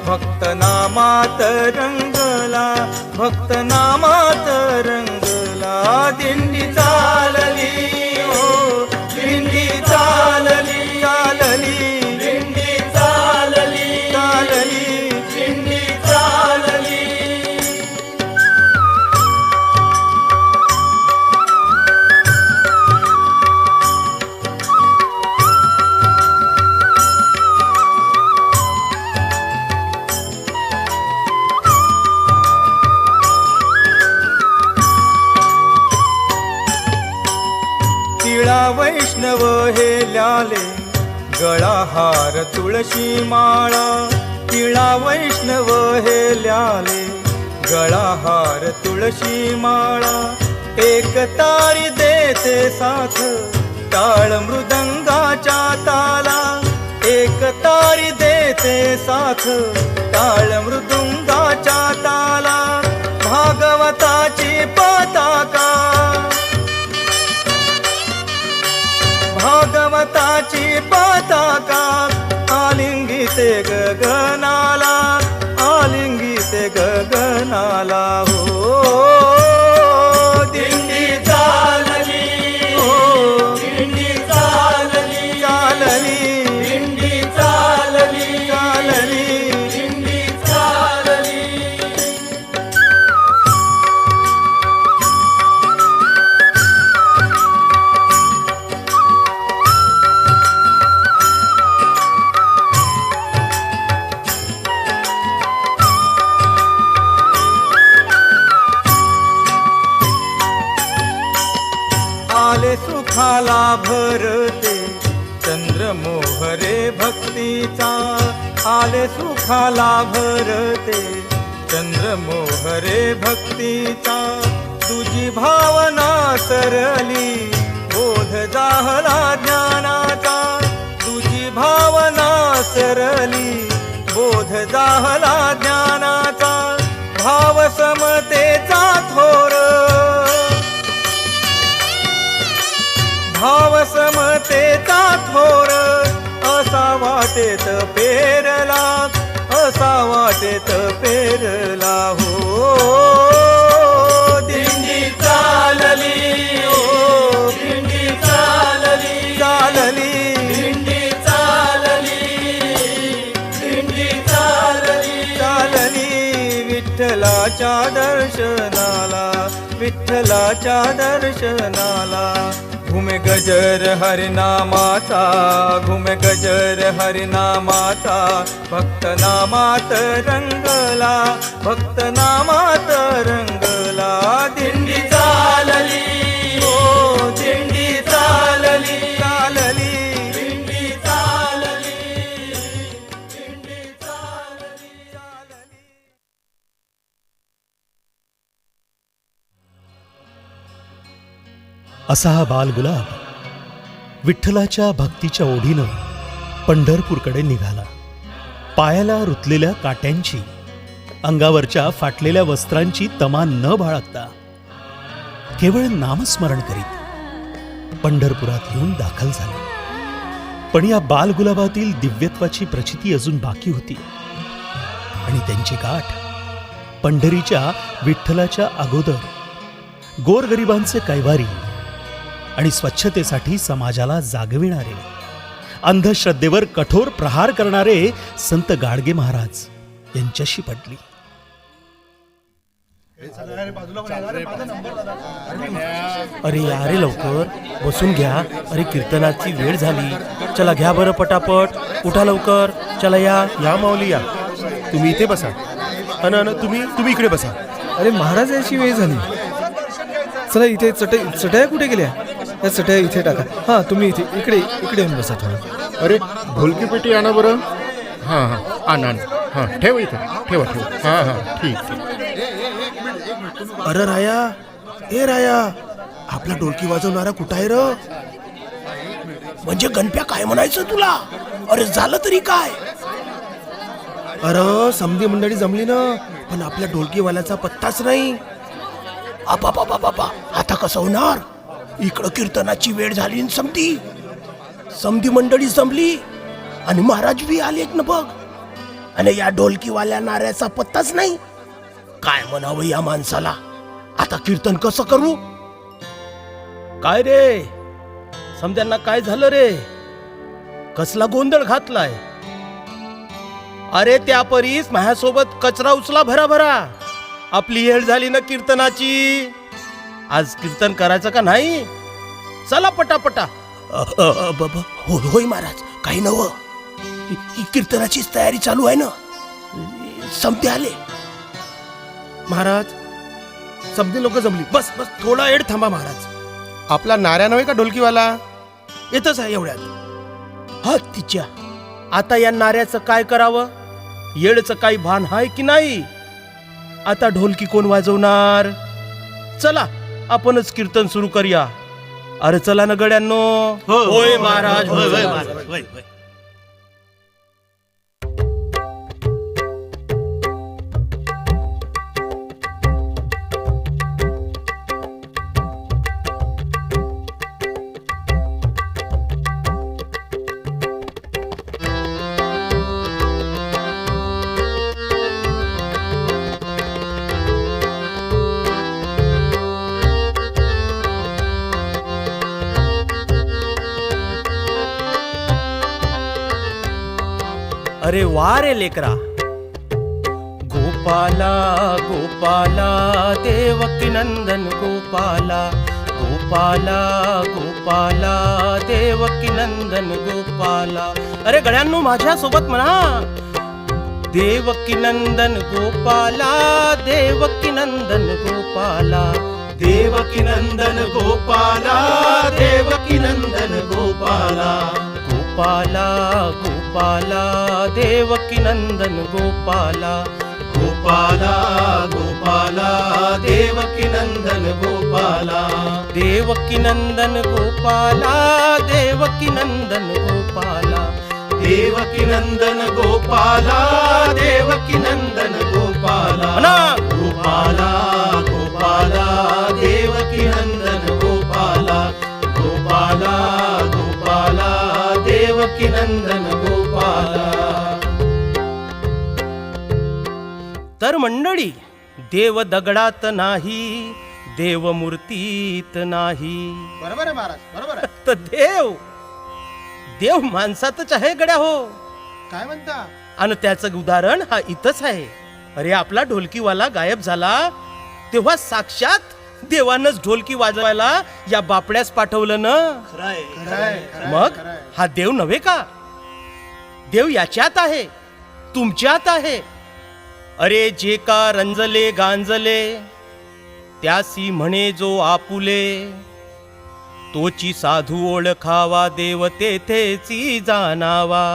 भक्त नामात रंगला, भक्त नामात रंगला. दिंडी चालली हो, दिंडी चालली, चालली दिंडी चालली, चालली दिंडी चालली. तिळा वैष्णव हे ल्याले, गळा हार तुळशी माळा. तिळा वैष्णव हे ल्याले, गळा हार तुळशी माळा. एक तारी देते साथ, टाळ मृदंगाच्या ताला. एक तारी देते साथ, टाळ मृदुंगाच्या ताला. भागवताची पताका, भागवताची पताका, आलिंगिते गगनाला, आलिंगिते गगनाला. हो दिंडी चालली, हो दिंडी चालली, चालली दिंडी चालली, चालली दिंडी चालली. आले सुखाला भरते चंद्र मोहरे भक्तीचा. आले सुखाला भरते चंद्र मोहरे भक्तीचा. तुझी भावना सरली, बोध जाहला ज्ञानाचा. तुझी भावना सरली, बोध जाहला ज्ञानाचा. भाव समतेचा थोर, भाव समतेचा थोर, असा वाटेत पेरला, असा वाटेत पेरला. हो दिंडी चालली, हो दिंडी चालली, चालली दिंडी चालली, दिंडी चालली, चालली विठ्ठलाच्या दर्शनाला, विठ्ठलाच्या दर्शनाला. घुमे गजर हरिनामाचा, घुमे गजर हरिनामाचा, भक्त नामात रंगला, भक्त नामात रंगला. दिंडी चालली, हो दिंडी चालली, चालली दिंडी चालली, दिंडी चालली, चालली. असा हा बालगुलाब विठ्ठलाच्या भक्तीच्या ओढीनं पंढरपूरकडे निघाला. पायाला रुतलेल्या काट्यांची, अंगावरच्या फाटलेल्या वस्त्रांची तमा न बाळगता केवळ नामस्मरण करीत पंढरपुरात येऊन दाखल झाला. पण या बालगुलाबातील दिव्यत्वाची प्रचिती अजून बाकी होती आणि त्यांची गाठ पंढरीच्या विठ्ठलाच्या अगोदर गोरगरिबांचे कैवारी आणि स्वच्छतेसाठी समाजाला जागविणारे, अंधश्रद्धेवर कठोर प्रहार करणारे संत गाडगे महाराज यांच्याशी पडली. अरे या रे लवकर बसून घ्या. अरे कीर्तनाची वेळ झाली. चला घ्या बरं पटापट. उठा लवकर. चला या या माऊली या. तुम्ही इथे बसा. अन तुम्ही इकडे बसा. अरे महाराज याची वेळ झाली. चला इथे चटया कुठे गेल्या? या चटया इथे टाका. हां तुम्ही इकडे येऊन बसा थोडं. अरे ढोलकी पेटी आणा बरं. हां हां आण हां ठेव इथं. ठेवा हां हां ठीक. अरे राया, ए राया, आपला ढोलकी वाजवणारा कुठं आहे र? म्हणजे गणप्या काय म्हणायचं तुला? अरे झालं तरी काय? अरे समधी मंडळी जमली ना, पण आपल्या ढोलकीवाल्याचा पत्ताच नाही. बापा आता कसं होणार? इकडं कीर्तनाची वेळ झाली समधी मंडळी जमली आणि महाराज बी आले न बघ. आणि या ढोलकीवाल्या नाऱ्याचा पत्ताच नाही. काय म्हणावं या माणसाला? आता कीर्तन कसं करू? काय रे समध्यांना काय झालं रे? कसला गोंधळ घातलाय? अरे त्या परीस माझ्यासोबत कचरा उचला भरा. आपली वेळ झाली ना कीर्तनाची. आज कीर्तन करायचं का नाही? चला पटापटा. होय महाराज, काही नव कीर्तनाचीच तयारी चालू आहे ना. समते आले महाराज. समधी लोक जमली. बस थोडा वेळ थांबा महाराज. आपला नाऱ्या नव्हे का ढोलकीवाला? येतच आहे एवढ्यात. हा तिच्या. आता या नाऱ्याचं काय करावं? येडचं काही भान आहे की नाही? आता ढोलकी कोण वाजवणार? चला आपणच कीर्तन सुरू करूया. अरे चला ना गड्यांनो. होय महाराज, होय महाराज. अरे वा रे लेकरा. गोपाला गोपाला देवकी नंदन गोपाला. गोपाला गोपाला देवकी नंदन गोपाला. अरे गड्यांनो माझ्या सोबत म्हणा. देवकी नंदन गोपाला. देवकी नंदन गोपाला. देवकी नंदन गोपाला. देवकी नंदन गोपाला. गोपाला गोपाला देवकी नंदन गोपाला. गोपाला गोपाला देवकी नंदन गोपाला. देवकी नंदन गोपाला. देवकी नंदन गोपाला. देवकी नंदन गोपाला. देवकी नंदन गोपाला. गोपाला गोपाला देवकी नंदन गोपाला. गोपाला गोपाला देवकी नंदन गोपाला. तर मंडळी, देव दगडात नाही, देव मूर्तीत नाही. बरोबर आहे महाराज, बरोबर आहे. तर देव माणसातच आहे गड्या हो. काय म्हणता? आणि त्याचं उदाहरण हा इथंच आहे. अरे आपला ढोलकीवाला गायब झाला तेव्हा साक्षात देवानंच ढोलकी वाजवायला या बापड्यास पाठवलं ना. मग हा देव नव्हे का? देव याच्यात आहे, तुमच्यात आहे. अरे जे का रंजले गांजले त्यासी म्हणे जो आपुले. तोची साधू ओळखावा देव तेथेची जाणावा.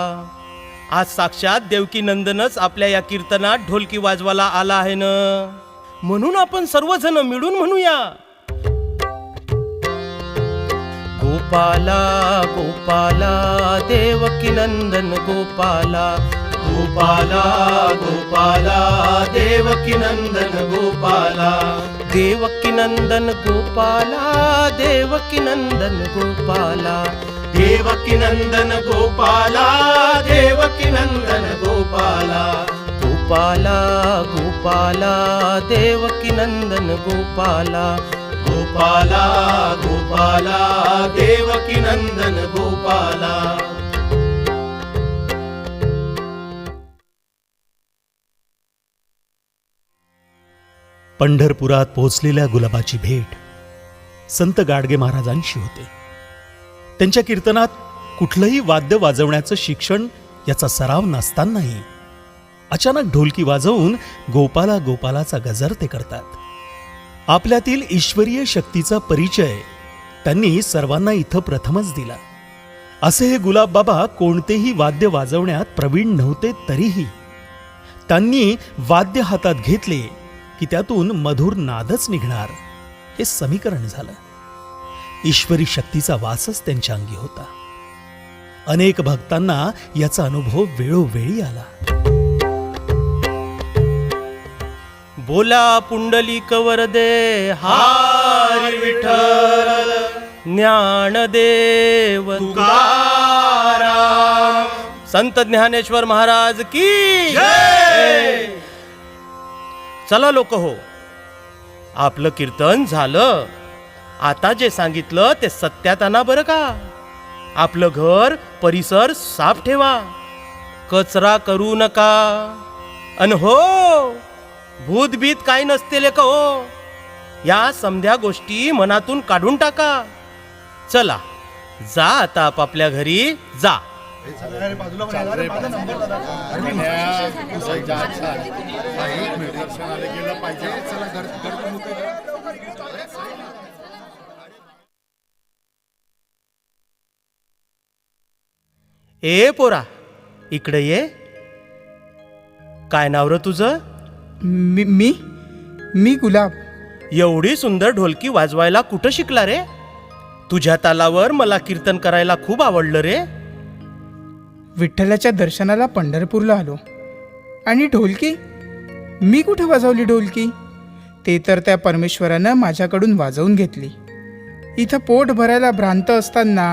आज साक्षात देवकी नंदनच आपल्या या कीर्तनात ढोलकी वाजवायला आला आहे ना. म्हणून आपण सर्वजण मिळून म्हणूया. गोपाला गोपाला देवकी नंदन गोपाला. गोपाला गोपाला देवकी नंदन गोपाला. देवकी नंदन गोपाला. देवकी नंदन गोपाला. देवकी नंदन गोपाला. देवकी नंदन गोपाला. गोपाला गोपाला देवकी नंदन गोपाला. गोपाला गोपाला देवकी नंदन गोपाला. पंढरपुरात पोहोचलेल्या गुलाबाची भेट संत गाडगे महाराजांशी होते. त्यांच्या कीर्तनात कुठलंही वाद्य वाजवण्याचं शिक्षण याचा सराव नसतानाही अचानक ढोलकी वाजवून गोपाला गोपालाचा गजर ते करतात. आपल्यातील ईश्वरीय शक्तीचा परिचय त्यांनी सर्वांना इथं प्रथमच दिला. असे हे गुलाब बाबा कोणतेही वाद्य वाजवण्यात प्रवीण नव्हते, तरीही त्यांनी वाद्य हातात घेतले की त्यातून मधुर नादच निघणार हे समीकरण झालं. ईश्वरी शक्तीचा वासच त्यांच्या अंगी होता. अनेक भक्तांना याचा अनुभव वेळोवेळी आला. बोला पुंडलिक वरदे. हा हरी विठ्ठल ज्ञानदेव तुकाराम संत ज्ञानेश्वर महाराज की जय. चला लोक हो, आपलं कीर्तन झालं. आता जे सांगितलं ते सत्यात आणा बरं का. आपलं घर परिसर साफ ठेवा, कचरा करू नका. अन हो, भूतबीत काय नसते लेक हो. या समध्या गोष्टी मनातून काढून टाका. चला जा आता आपापल्या घरी जा. ए पोरा, इकडे ये. काय नाव र तुझं? मी गुलाब. एवढी सुंदर ढोलकी वाजवायला कुठं शिकला रे? तुझ्या तालावर मला कीर्तन करायला खूप आवडलं रे. विठ्ठलाच्या दर्शनाला पंढरपूरला आलो आणि ढोलकी मी कुठे वाजवली ढोलकी? ते तर त्या परमेश्वरानं माझ्याकडून वाजवून घेतली. इथं पोट भरायला भ्रांत असताना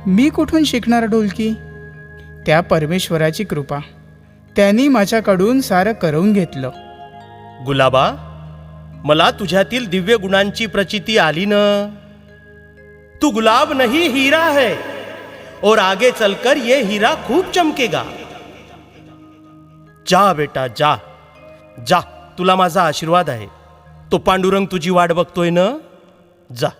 मी कुठून शिकणार ढोलकी? त्या परमेश्वराची कृपा, त्यांनी माझ्याकडून सारं करवून घेतलं. गुलाबा, मला तुझ्यातील दिव्य गुणांची प्रचिती आली न. तू गुलाब नहीं हीरा है और आगे चलकर ये हीरा खूप चमकेगा. जा बेटा जा जा, तुला माझा आशीर्वाद आहे. तो पांडुरंग तुझी वाट बघतोय न. जा.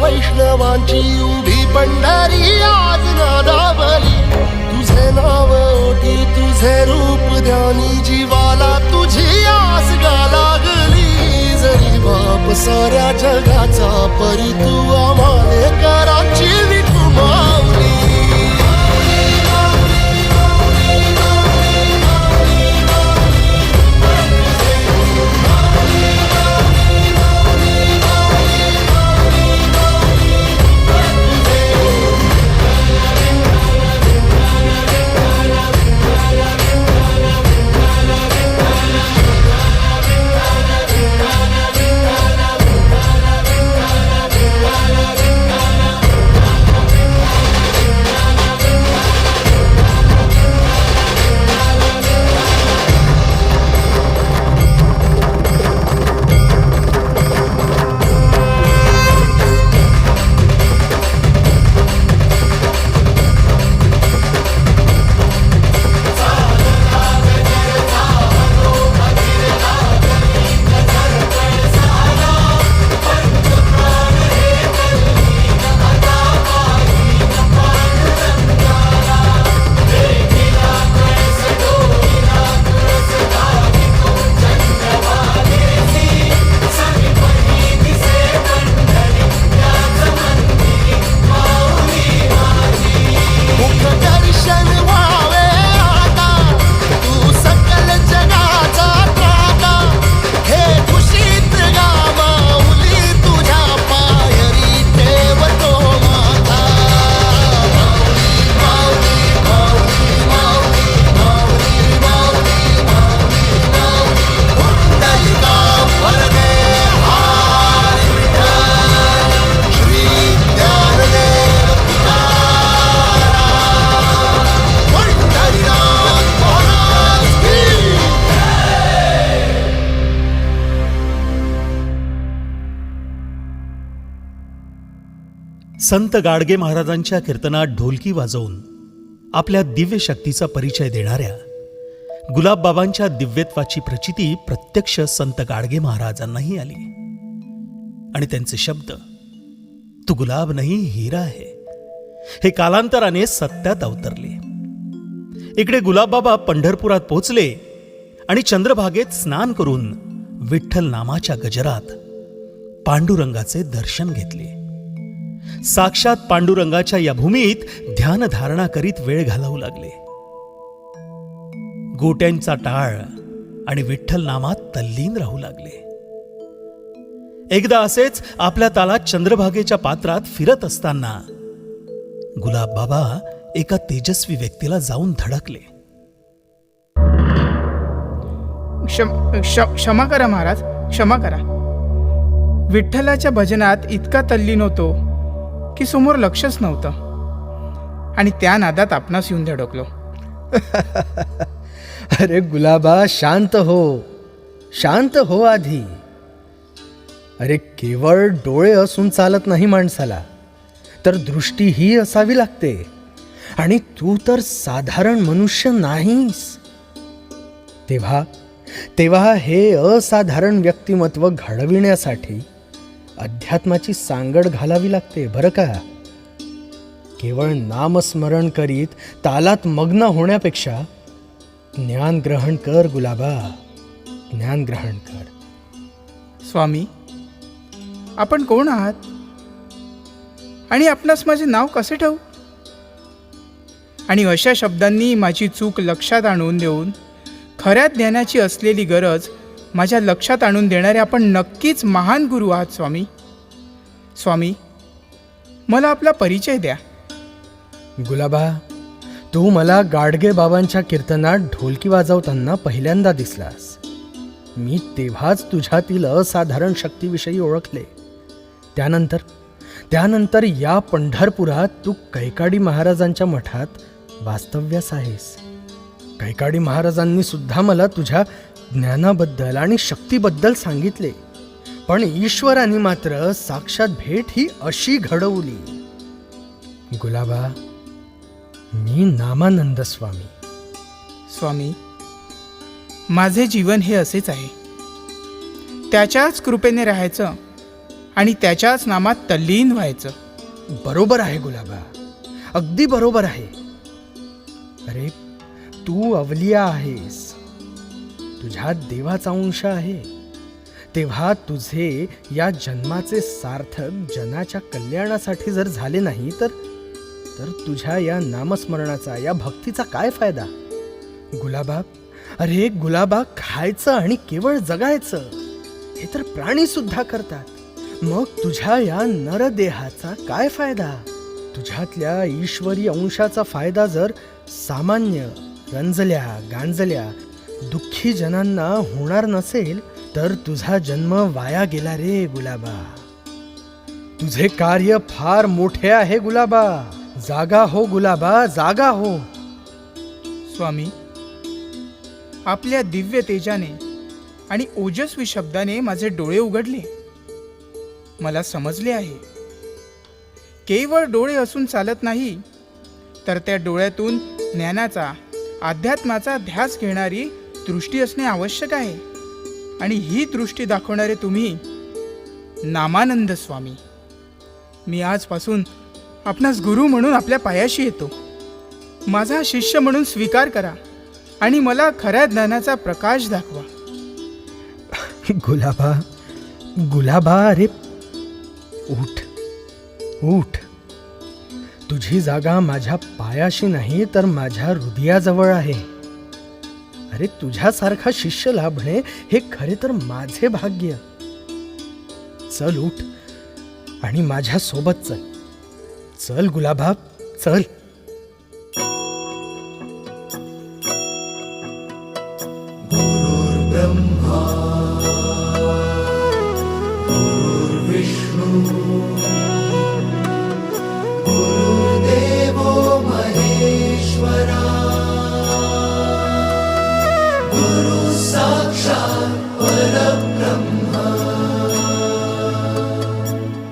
वैष्णवांची उभी पंढरी आज नादावली. तुझे नाव ओठी तुझे रूप ध्यानी जीवाला तुझी आस गा लागली. जरी बाप साऱ्या जगाचा परी तू आम्हाले कराची विठू माऊली. संत गाडगे महाराजांच्या कीर्तनात ढोलकी वाजवून आपल्या दिव्य शक्तीचा परिचय देणाऱ्या गुलाबबाबांच्या दिव्यत्वाची प्रचिती प्रत्यक्ष संत गाडगे महाराजांनाही आली आणि त्यांचे शब्द तू गुलाब नाही हिरा आहे हे कालांतराने सत्यात अवतरले. इकडे गुलाबबाबा पंढरपुरात पोचले आणि चंद्रभागेत स्नान करून विठ्ठल नामाच्या गजरात पांडुरंगाचे दर्शन घेतले. साक्षात पांडुरंगाच्या या भूमीत ध्यान धारणा करीत वेळ घालवू लागले. गोट्यांचा टाळ आणि विठ्ठल नामात तल्लीन राहू लागले. एकदा असेच आपल्या तालात चंद्रभागेच्या पात्रात फिरत असताना गुलाबबाबा एका तेजस्वी व्यक्तीला जाऊन धडकले. क्षमा करा महाराज, क्षमा करा. विठ्ठलाच्या भजनात इतका तल्लीन होतो की समोर लक्षच नव्हतं आणि त्या नादात आपणास येऊन धडकलो. अरे गुलाबा, शांत हो, शांत हो आधी. अरे केवळ डोळे असून चालत नाही माणसाला, तर दृष्टीही असावी लागते. आणि तू तर साधारण मनुष्य नाहीस. तेव्हा हे असाधारण व्यक्तिमत्व घडविण्यासाठी अध्यात्माची सांगड घालावी लागते बरं का. केवळ नामस्मरण करीत तालात मग्न होण्यापेक्षा ज्ञान ग्रहण कर गुलाबा, ज्ञान ग्रहण कर. स्वामी, आपण कोण आहात आणि आपणास माझे नाव कसे ठेवू? आणि अशा शब्दांनी माझी चूक लक्षात आणून देऊन खऱ्या ज्ञानाची असलेली गरज माझ्या लक्षात आणून देणारे आपण नक्कीच महान गुरु आहात स्वामी. स्वामी, मला आपला परिचय द्या. गुलाबा, तू मला गाडगे बाबांच्या कीर्तनात ढोलकी वाजवताना पहिल्यांदा दिसलास. मी तेव्हाच तुझ्यातील असाधारण शक्तीविषयी ओळखले. त्यानंतर या पंढरपुरात तू कैकाडी महाराजांच्या मठात वास्तव्यास आहेस. कैकाडी महाराजांनी सुद्धा मला तुझ्या ज्ञानाबद्दल आणि शक्तीबद्दल सांगितले. पण ईश्वराने मात्र साक्षात भेट ही अशी घडवली. गुलाबा, मी नामानंद स्वामी. स्वामी, माझे जीवन हे असेच आहे. त्याच्याच कृपेने राहायचं आणि त्याच्याच नामात तल्लीन व्हायचं. बरोबर आहे गुलाबा, अगदी बरोबर आहे. अरे, तू अवलिया आहेस, तुझ्यात देवाचा अंश आहे. तेव्हा तुझे या जन्माचे सार्थक जनाच्या कल्याणासाठी जर झाले नाही तर तुझ्या या नामस्मरणाचा, या भक्तीचा काय फायदा? गुलाबा, अरे गुलाबा, खायचं आणि केवळ जगायचं हे तर प्राणी सुद्धा करतात. मग तुझ्या या नरदेहाचा काय फायदा? तुझ्यातल्या ईश्वरी अंशाचा फायदा जर सामान्य रंजल्या गांजल्या दुःखी जनांना होणार नसेल तर तुझा जन्म वाया गेला रे गुलाबा. तुझे कार्य फार मोठे आहे गुलाबा. जागा हो गुलाबा, जागा हो. स्वामी, आपल्या दिव्य तेजाने आणि ओजस्वी शब्दाने माझे डोळे उघडले. मला समजले आहे, केवळ डोळे असून चालत नाही, तर त्या डोळ्यातून ज्ञानाचा, अध्यात्माचा ध्यास घेणारी दृष्टी असणे आवश्यक आहे. आणि ही दृष्टी दाखवणारे तुम्ही नामानंद स्वामी. मी आजपासून आपणास गुरु म्हणून आपल्या पायाशी येतो. माझा शिष्य म्हणून स्वीकार करा आणि मला खऱ्या ज्ञानाचा प्रकाश दाखवा. गुलाबा, गुलाबा, अरे उठ उठ. तुझी जागा माझ्या पायाशी नाही तर माझ्या हृदयाजवळ आहे. अरे, तुझ्यासारखा शिष्य लाभणे हे खरे तर माझे भाग्य. चल उठ आणि माझ्या सोबत चल. चल गुलाबा, चल. गुरुर्ब्रह्मा गुरुर्विष्णू गुरुर्देवो महेश्वरा गुरु साक्षात् परब्रह्म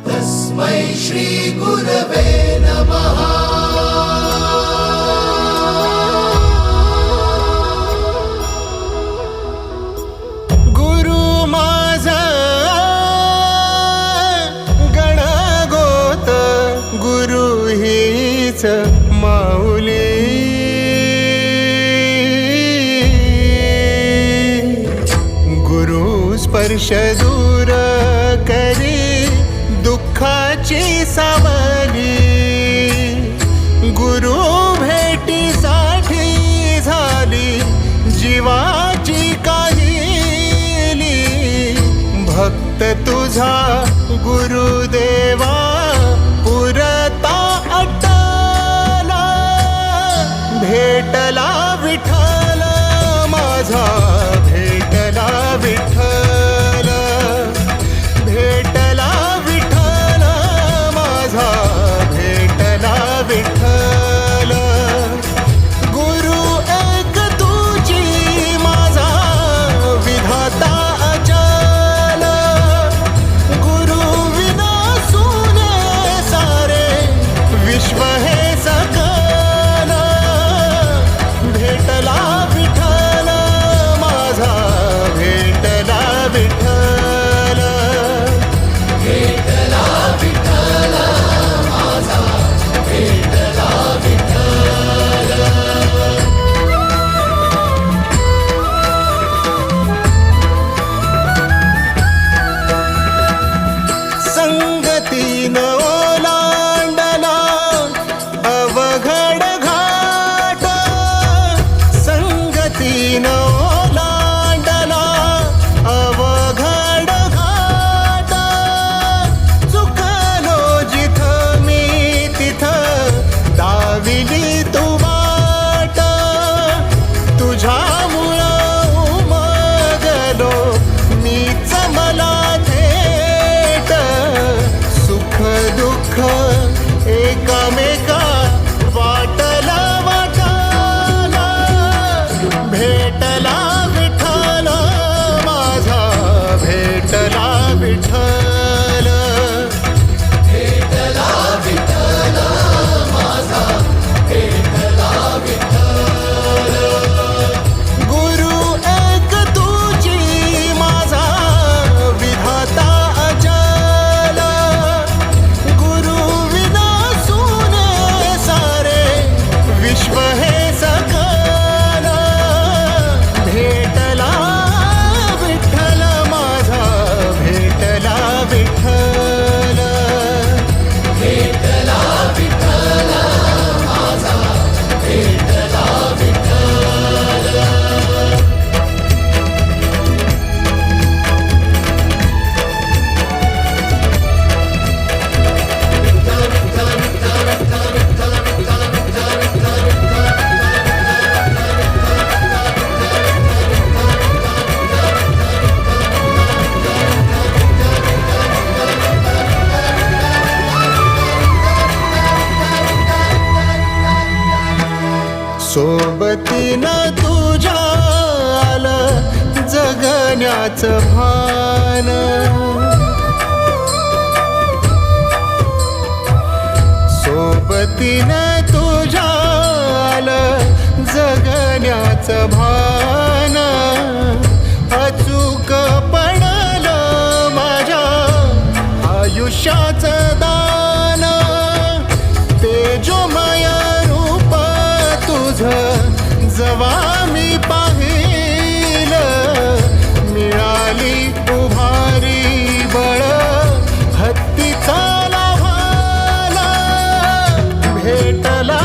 तस्मै श्री गुरवे हेच माऊली गुरु स्पर्श दूर करी दुःखाची सावली गुरु भेटीसाठी झाली जीवाची काहिली भक्त तुझा गुरुदेवा पुरता अटला भेटला विठ्ठल माझा भेटला विठ्ठल भेटला विठ्ठल माझा भेटला विठ्ठल गुरु एक तुझी माझा विधाता अचल गुरु विना सुने सारे विश्व हे सकल भेटला विठ्ठल माझा भेटला विठ्ठल भेटला विठ्ठल माझा भेटला विठ्ठल संगतीन ओलांडला अवघड घाट संगतीन ओलांडला अवघड घाट चुकलो जिथं मी तिथं दाविली तू वाट तुझ्यामुळं उमगलो मीच मला थेट सुख दुःख एकामेका वाटला वाटाला भेटला विठ्ठल माझा भेटला विठ्ठल भेटला विठ्ठल माझा भेटला विठ्ठल गुरु एक तुझी माझा विधाता अचल गुरु विना सुने सारे विश्व हे सकल भेटला विठ्ठल माझा भेटला विठ्ठल भेटला विठ्ठल माझा भेटला विठ्ठल सोबतीनं तुझ्या आलं जगण्याचं भान सोबतीनं तुझ्या आलं जगण्याचं भान अचूक पडलं माझ्या आयुष्याचं दान तेजोमय रूप तुझं जवा मी पाहिलं मिळाली उभारी बळ हत्तीचा लाभाला भेटला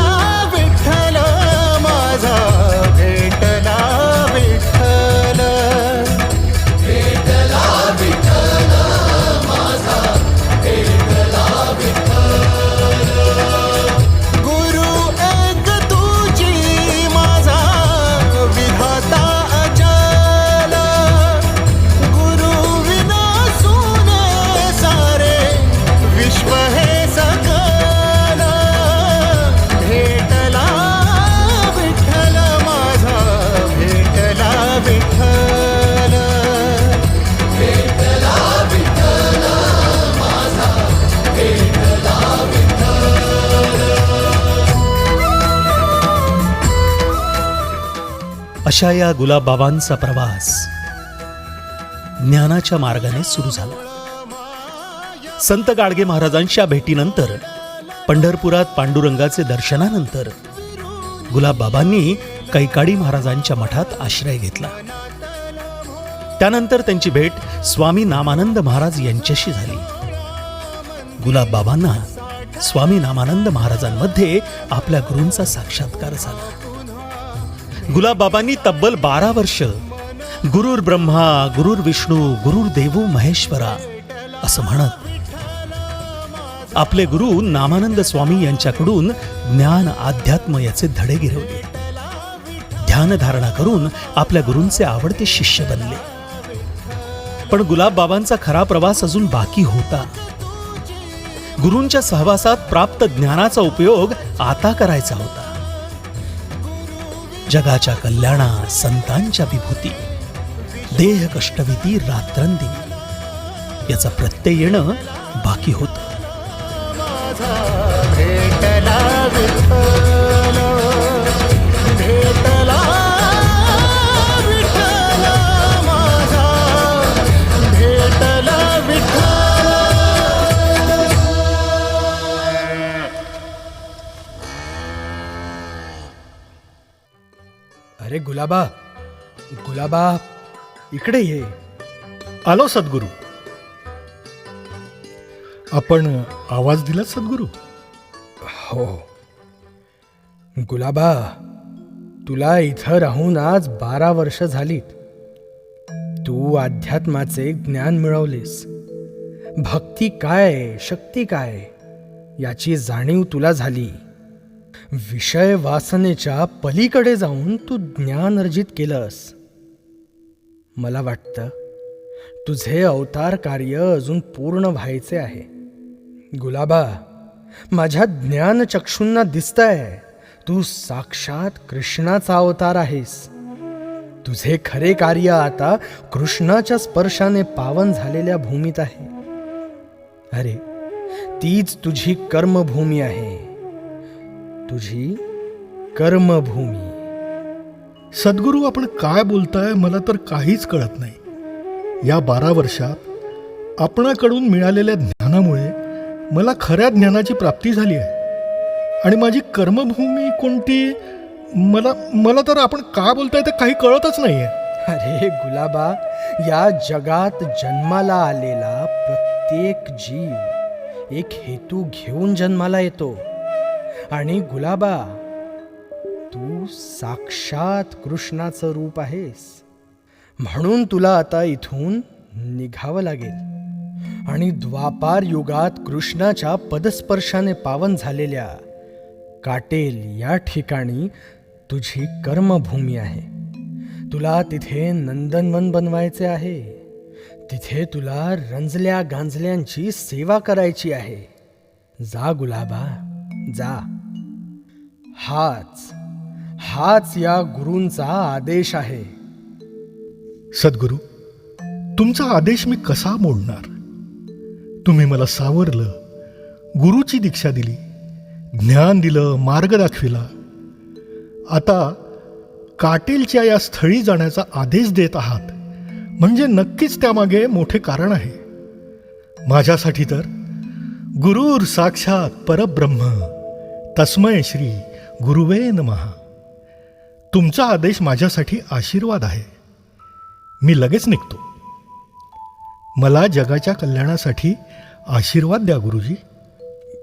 विठ्ठल माझा भेटला विठ्ठल भेटला विठ्ठल माझा भेटला विठ्ठल गुरु एक तुझी माझा विधाता अचल गुरु विना सुने सारे विश्व हे सकल भेटला विठ्ठल माझा भेटला विठ्ठल भेटला विठ्ठल माझा भेटला विठ्ठल अशा या गुलाबबाबांचा प्रवास ज्ञानाच्या मार्गाने सुरू झाला. संत गाडगे महाराजांच्या भेटीनंतर पंढरपुरात पांडुरंगाचे दर्शनानंतर गुलाबबाबांनी कैकाडी महाराजांच्या मठात आश्रय घेतला. त्यानंतर त्यांची भेट स्वामी नामानंद महाराज यांच्याशी झाली. गुलाबबाबांना स्वामी नामानंद महाराजांमध्ये आपल्या गुरूंचा साक्षात्कार झाला. गुलाबबाबांनी तब्बल 12 वर्ष गुरुर ब्रह्मा गुरुर विष्णू गुरुर देवो महेश्वरा असं म्हणत आपले गुरु नामानंद स्वामी यांच्याकडून ज्ञान अध्यात्म याचे धडे गिरवले. ध्यानधारणा करून आपल्या गुरूंचे आवडते शिष्य बनले. पण गुलाबबाबांचा खरा प्रवास अजून बाकी होता. गुरूंच्या सहवासात प्राप्त ज्ञानाचा उपयोग आता करायचा होता. जगाच्या कल्याणा संतांच्या विभूती देह कष्टविती रात्रंदिनी याचा प्रत्यय येणं बाकी होतं. अरे गुलाबा, गुलाबा, इकडे ये. आलो सद्गुरू. आपण आवाज दिला सद्गुरू? हो गुलाबा, तुला इथं राहून आज 12 वर्ष झालीत. तू अध्यात्माचे ज्ञान मिळवलेस. भक्ती काय शक्ती काय याची जाणीव तुला झाली. विषय वासनेच्या पलीकडे जाऊन तू ज्ञान अर्जित केलंस. मला वाटतं तुझे अवतार कार्य अजून पूर्ण व्हायचे आहे. गुलाबा, माझ्या ज्ञानचक्षुंना दिसतंय तू साक्षात कृष्णाचा अवतार आहेस. तुझे खरे कार्य आता कृष्णाच्या स्पर्शाने पावन झालेल्या भूमीत आहे. अरे, तीच तुझी कर्मभूमी आहे. तुझी कर्मभूमी. सद्गुरू, आपण काय बोलताय मला तर काहीच कळत नाही. या 12 वर्षात आपणाकडून मिळालेल्या ज्ञानामुळे मला खऱ्या ज्ञानाची प्राप्ती झाली आहे. आणि माझी कर्मभूमी कोणती मला तर आपण काय बोलताय ते काही कळतच नाहीये. अरे गुलाबा, या जगात जन्माला आलेला प्रत्येक जीव एक हेतू घेऊन जन्माला येतो. आणि गुलाबा, तू साक्षात कृष्णाचं रूप आहेस. म्हणून तुला आता इथून निघावं लागेल आणि द्वापार युगात कृष्णाच्या पदस्पर्शाने पावन झालेल्या काटेल या ठिकाणी तुझी कर्मभूमी आहे. तुला तिथे नंदनवन बनवायचे आहे. तिथे तुला रंजल्या गांजल्यांची सेवा करायची आहे. जा गुलाबा, जा. हाच या गुरूंचा आदेश आहे. सद्गुरू, तुमचा आदेश मी कसा मोडणार? तुम्ही मला सावरलं, गुरुची दीक्षा दिली, ज्ञान दिलं, मार्ग दाखविला. आता काटेलच्या या स्थळी जाण्याचा आदेश देत आहात म्हणजे नक्कीच त्यामागे मोठे कारण आहे. माझ्यासाठी तर गुरुर साक्षात परब्रह्म तस्मै श्री गुरुवे नमः. तुमचा आदेश माझ्यासाठी आशीर्वाद आहे. मी लगेच निघतो. मला जगाच्या कल्याणासाठी आशीर्वाद द्या गुरुजी.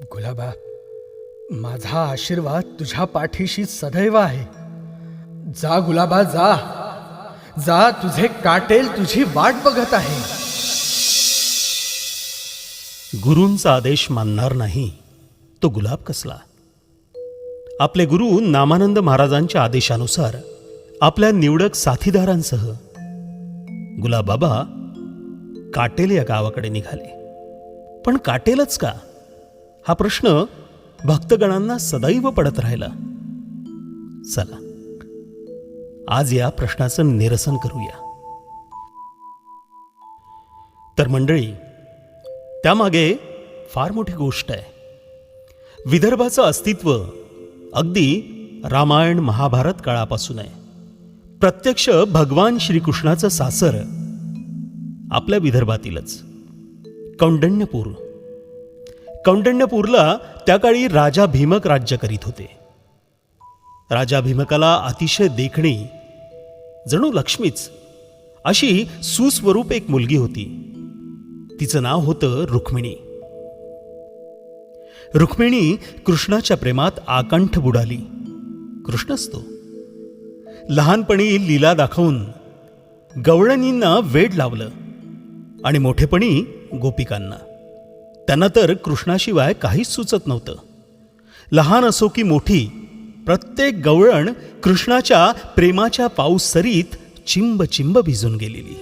गुलाबा, माझा आशीर्वाद तुझ्या पाठीशी सदैव आहे. जा गुलाबा, जा जा. तुझे काटेल तुझी वाट बघत आहे. गुरूंचा आदेश मानणार नाही तो गुलाब कसला? आपले गुरु नामानंद महाराजांच्या आदेशानुसार आपल्या निवडक साथीदारांसह गुलाबबाबा काटेल या गावाकडे निघाले. पण काटेलच का हा प्रश्न भक्तगणांना सदैव पडत राहिला. चला आज या प्रश्नाचं निरसन करूया. तर मंडळी, त्यामागे फार मोठी गोष्ट आहे. विदर्भाचं अस्तित्व अगदी रामायण महाभारत काळापासून आहे. प्रत्यक्ष भगवान श्रीकृष्णाचं सासर आपल्या विदर्भातीलच कौंडण्यपूर. कौंडण्यपूरला त्या काळी राजा भीमक राज्य करीत होते. राजा भीमकाला अतिशय देखणी, जणू लक्ष्मीच अशी सुस्वरूप एक मुलगी होती. तिचं नाव होतं रुक्मिणी. रुक्मिणी कृष्णाच्या प्रेमात आकंठ बुडाली. कृष्णच तो. लहानपणी लीला दाखवून गवळणींना वेड लावलं आणि मोठेपणी गोपिकांना. त्यांना तर कृष्णाशिवाय काहीच सुचत नव्हतं. लहान असो की मोठी, प्रत्येक गवळण कृष्णाच्या प्रेमाच्या पाऊस सरीत चिंब चिंब भिजून गेलेली.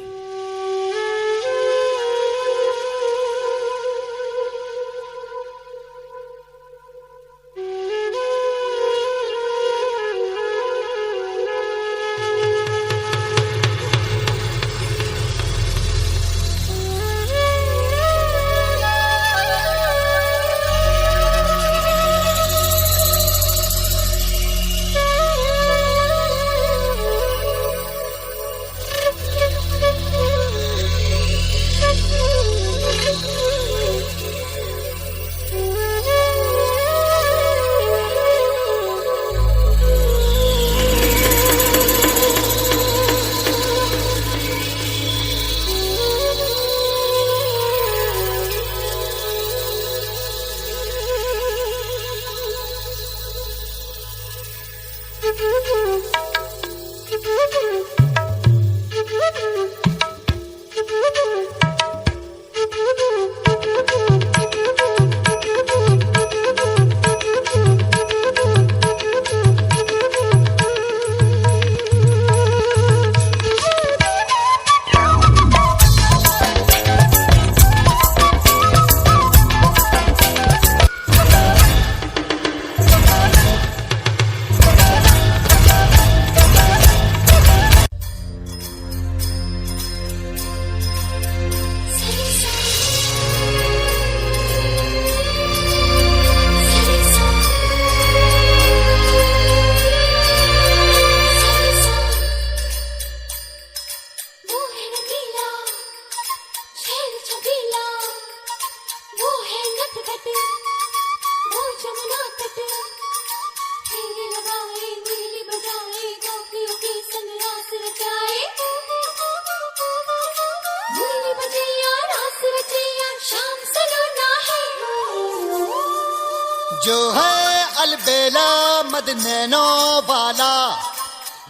जो है अलबेला मद नैनो वाला,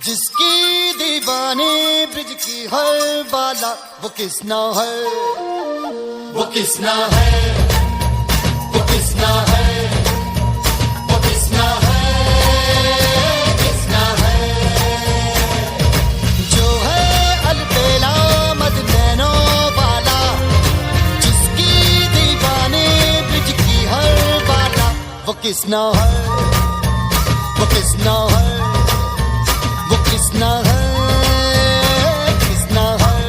जिसकी दीवानी ब्रिज की हर बाला, वो किसना है, वो किसना है, वो किसना है, वो किसना है, किसना है. जो है अलबेला मद नैनो वाला, जिसकी दीवानी ब्रिज की हर बाला, वो किसना है, वो किसना है, वो किसना है, किसना है.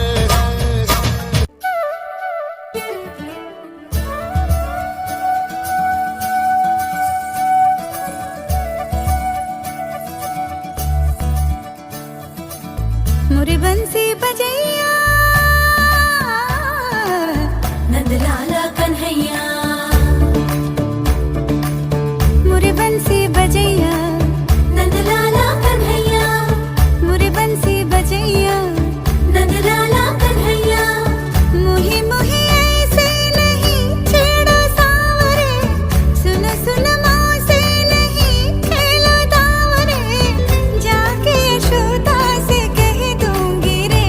मुरी बंसी बजैया नंदलाला कन्हैया, मुरी बंसी बजैया नंदलाला कन्हैया, मुरी बंसी बजैया नंदलाला कन्हैया. मुही मुही ऐसे नहीं छेड़ो सावरे, सुन सुन माँ से नहीं खेलो दावरे, जाके यशोदा से कह दूंगी रे,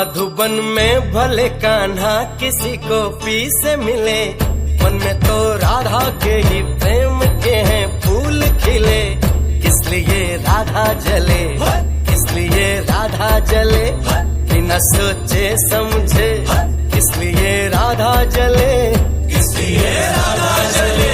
मधुबन में भले कान्हा किसी को पी से मिले, मन में तो राधा के ही प्रेम के हैं फूल खिले। किस लिए राधा जले, किस लिए राधा जले, बिना सोचे समझे किस लिए राधा जले, किस लिए राधा जले।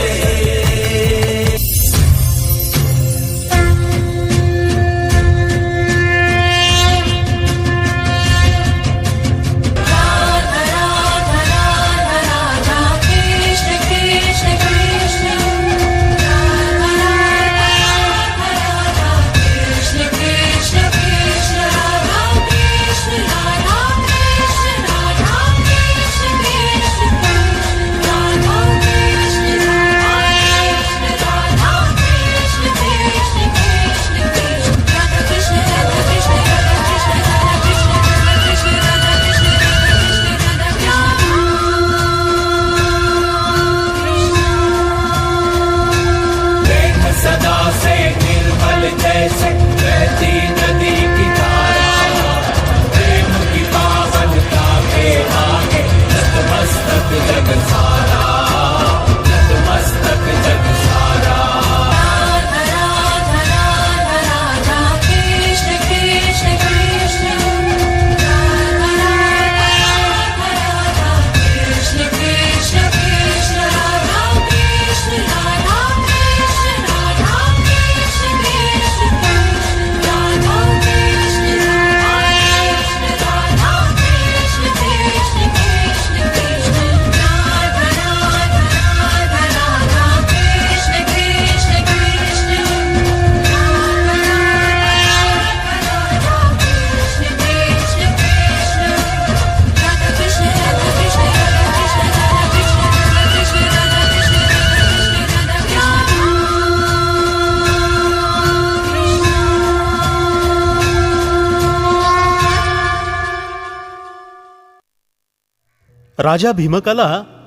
राजा भीमकाला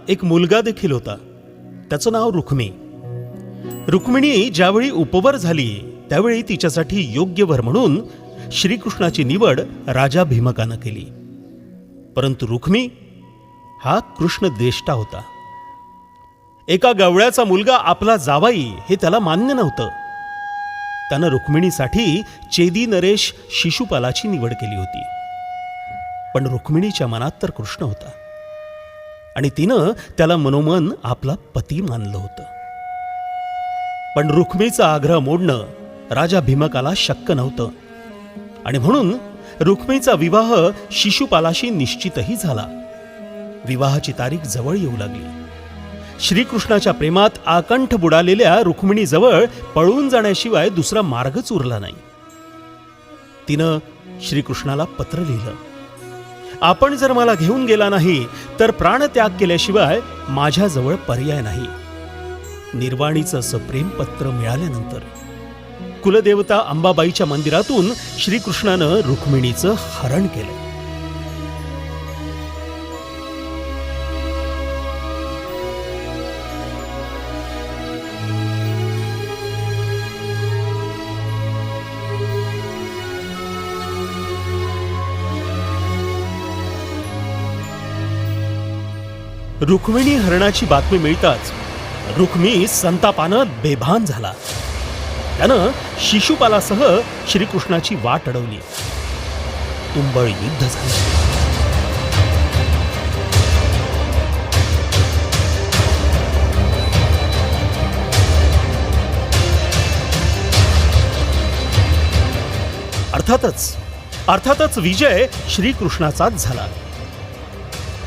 एक मुलगा देखील होता. त्याचं नाव रुक्मी. रुक्मिणी ज्यावेळी उपवर झाली त्यावेळी तिच्यासाठी योग्य वर म्हणून श्रीकृष्णाची निवड राजा भीमकानं केली. परंतु रुक्मी हा कृष्ण द्वेष्टा होता. एका गवळ्याचा मुलगा आपला जावाई हे त्याला मान्य नव्हतं. त्यानं रुक्मिणीसाठी चेदी नरेश शिशुपालाची निवड केली होती. पण रुक्मिणीच्या मनात तर कृष्ण होता आणि तिनं त्याला मनोमन आपला पती मानलं होतं. पण रुक्मीचा आग्रह मोडणं राजा भीमकाला शक्य नव्हतं आणि म्हणून रुक्मीचा विवाह शिशुपालाशी निश्चितही झाला. विवाहाची तारीख जवळ येऊ लागली. श्रीकृष्णाच्या प्रेमात आकंठ बुडालेल्या रुक्मिणीजवळ पळून जाण्याशिवाय दुसरा मार्गच उरला नाही. तिनं श्रीकृष्णाला पत्र लिहिलं. आपण जर मला घेऊन गेला नाही तर प्राणत्याग केल्याशिवाय माझ्याजवळ पर्याय नाही. निर्वाणीचं असं प्रेमपत्र मिळाल्यानंतर कुलदेवता अंबाबाईच्या मंदिरातून श्रीकृष्णानं रुक्मिणीचं हरण केलं. रुक्मिणी हरणाची बातमी मिळताच रुक्मी संतापानं बेभान झाला. त्यानं शिशुपालासह श्रीकृष्णाची वाट अडवली. तुंबळ युद्ध झालं. अर्थातच विजय श्रीकृष्णाचाच झाला.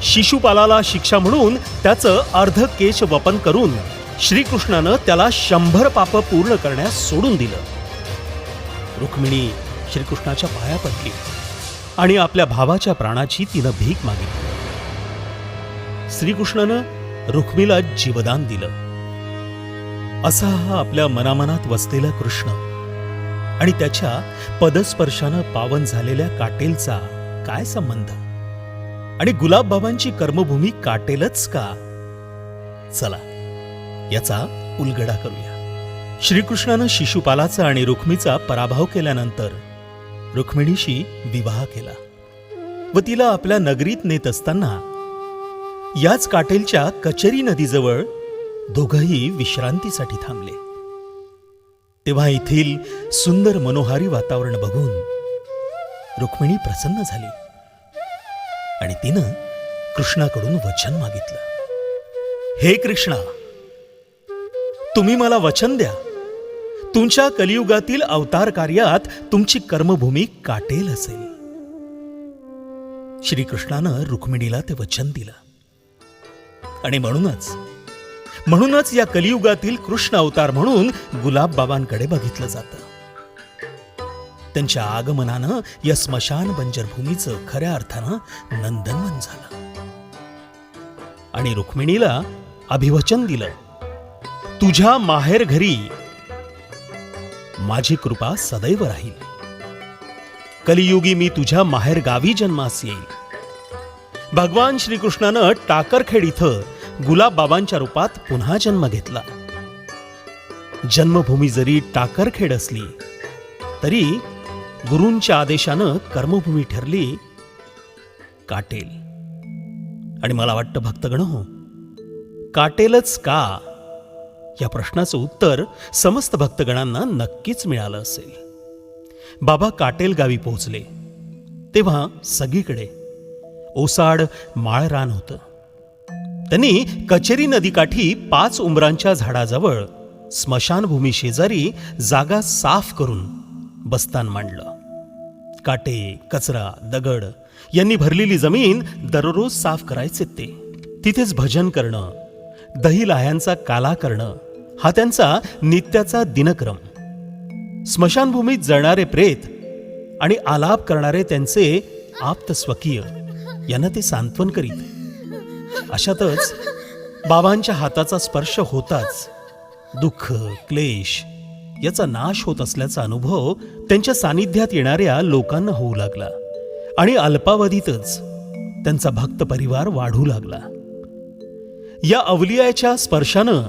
शिशुपालाला शिक्षा म्हणून त्याचं अर्ध केश वपन करून श्रीकृष्णानं त्याला 100 पाप पूर्ण करण्यास सोडून दिलं. रुक्मिणी श्रीकृष्णाच्या पाया पडली आणि आपल्या भावाच्या प्राणाची तिनं भीक मागितली. श्रीकृष्णानं रुक्मीला जीवदान दिलं. असा हा आपल्या मनामनात वसलेला कृष्ण आणि त्याच्या पदस्पर्शानं पावन झालेल्या काटेलचा काय संबंध? आणि गुलाबबाबांची कर्मभूमी काटेलच का? चला याचा उलगडा करूया. श्रीकृष्णानं शिशुपालाचा आणि रुक्मीचा पराभव केल्यानंतर रुक्मिणीशी विवाह केला. व तिला आपल्या नगरीत नेत असताना याच काटेलच्या कचेरी नदीजवळ दोघंही विश्रांतीसाठी थांबले. तेव्हा येथील सुंदर मनोहारी वातावरण बघून रुक्मिणी प्रसन्न झाली आणि तिनं कृष्णाकडून वचन मागितलं. हे कृष्णा, तुम्ही मला वचन द्या. तुमच्या कलियुगातील अवतार कार्यात तुमची कर्मभूमी काटेल असेल. श्रीकृष्णानं रुक्मिणीला ते वचन दिलं आणि म्हणूनच या कलियुगातील कृष्ण अवतार म्हणून गुलाबबाबांकडे बघितलं जातं. त्यांच्या आगमनानं या स्मशान बंजर भूमीचं खऱ्या अर्थानं नंदनवन झालं आणि रुक्मिणीला अभिवचन दिलं, तुझ्या माहेर घरी माझी कृपा सदैव राहील. कलियुगी मी तुझ्या माहेर गावी जन्मास येईल. भगवान श्रीकृष्णानं टाकरखेड इथं गुलाबबाबांच्या रूपात पुन्हा जन्म घेतला. जन्मभूमी जरी टाकरखेड असली तरी गुरूंच्या आदेशानं कर्मभूमी ठरली काटेल. आणि मला वाटतं भक्तगण हो, काटेलच का या प्रश्नाचं उत्तर समस्त भक्तगणांना नक्कीच मिळालं असेल. बाबा काटेल गावी पोहोचले तेव्हा सगळीकडे ओसाड माळरान होतं. त्यांनी कचेरी नदीकाठी 5 उंबरांच्या झाडाजवळ स्मशानभूमी शेजारी जागा साफ करून बस्तान मांडलं. काटे, कचरा, दगड यांनी भरलेली जमीन दररोज साफ करायचे ते. तिथेच भजन करणं, दही लाह्यांचा काला करणं हा त्यांचा नित्याचा दिनक्रम. स्मशानभूमीत जळणारे प्रेत आणि आलाप करणारे त्यांचे आप्त स्वकीय यांना ते सांत्वन करीत. अशातच बाबांच्या हाताचा स्पर्श होताच दुःख, क्लेश याचा नाश होत असल्याचा अनुभव त्यांच्या सानिध्यात येणाऱ्या लोकांना होऊ लागला आणि अल्पावधीतच त्यांचा भक्त परिवार वाढू लागला. या अवलियाच्या स्पर्शानं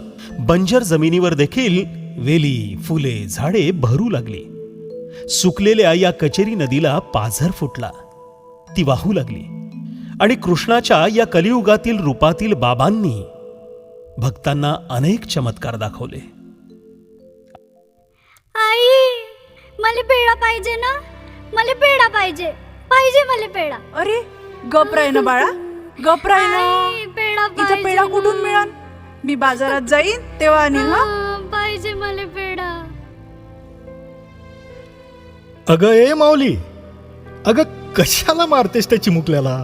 बंजर जमिनीवर देखील वेली, फुले, झाडे बहरू लागली. सुकलेल्या या कचेरी नदीला पाझर फुटला, ती वाहू लागली आणि कृष्णाच्या या कलियुगातील रूपातील बाबांनी भक्तांना अनेक चमत्कार दाखवले. आई, मला पेढा पाहिजे ना, मला पेढा पाहिजे मला पेढा. अरे गप राय ना बाळा, गप राय ना. पेढा इथं पेढा कुठून मिळाल? मी बाजारात जाईन तेव्हा आणीन. पाहिजे मला पेढा. अगं ए माऊली, अगं कशाला मारतेस त्या चिमुकल्याला?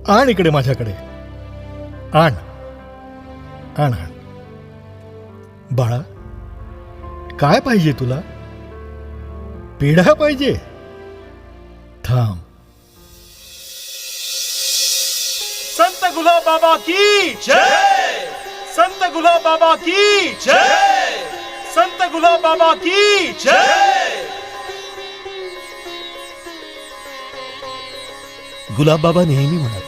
आण इकडे माझ्याकडे, आण आण आण. बाळा, काय पाहिजे तुला? पेढा पाहिजे? थांब. संत गुलाब बाबा की जय! संत गुलाब बाबा की जय! संत गुलाब बाबा की जय! गुलाबबाबा नेहमी म्हणत,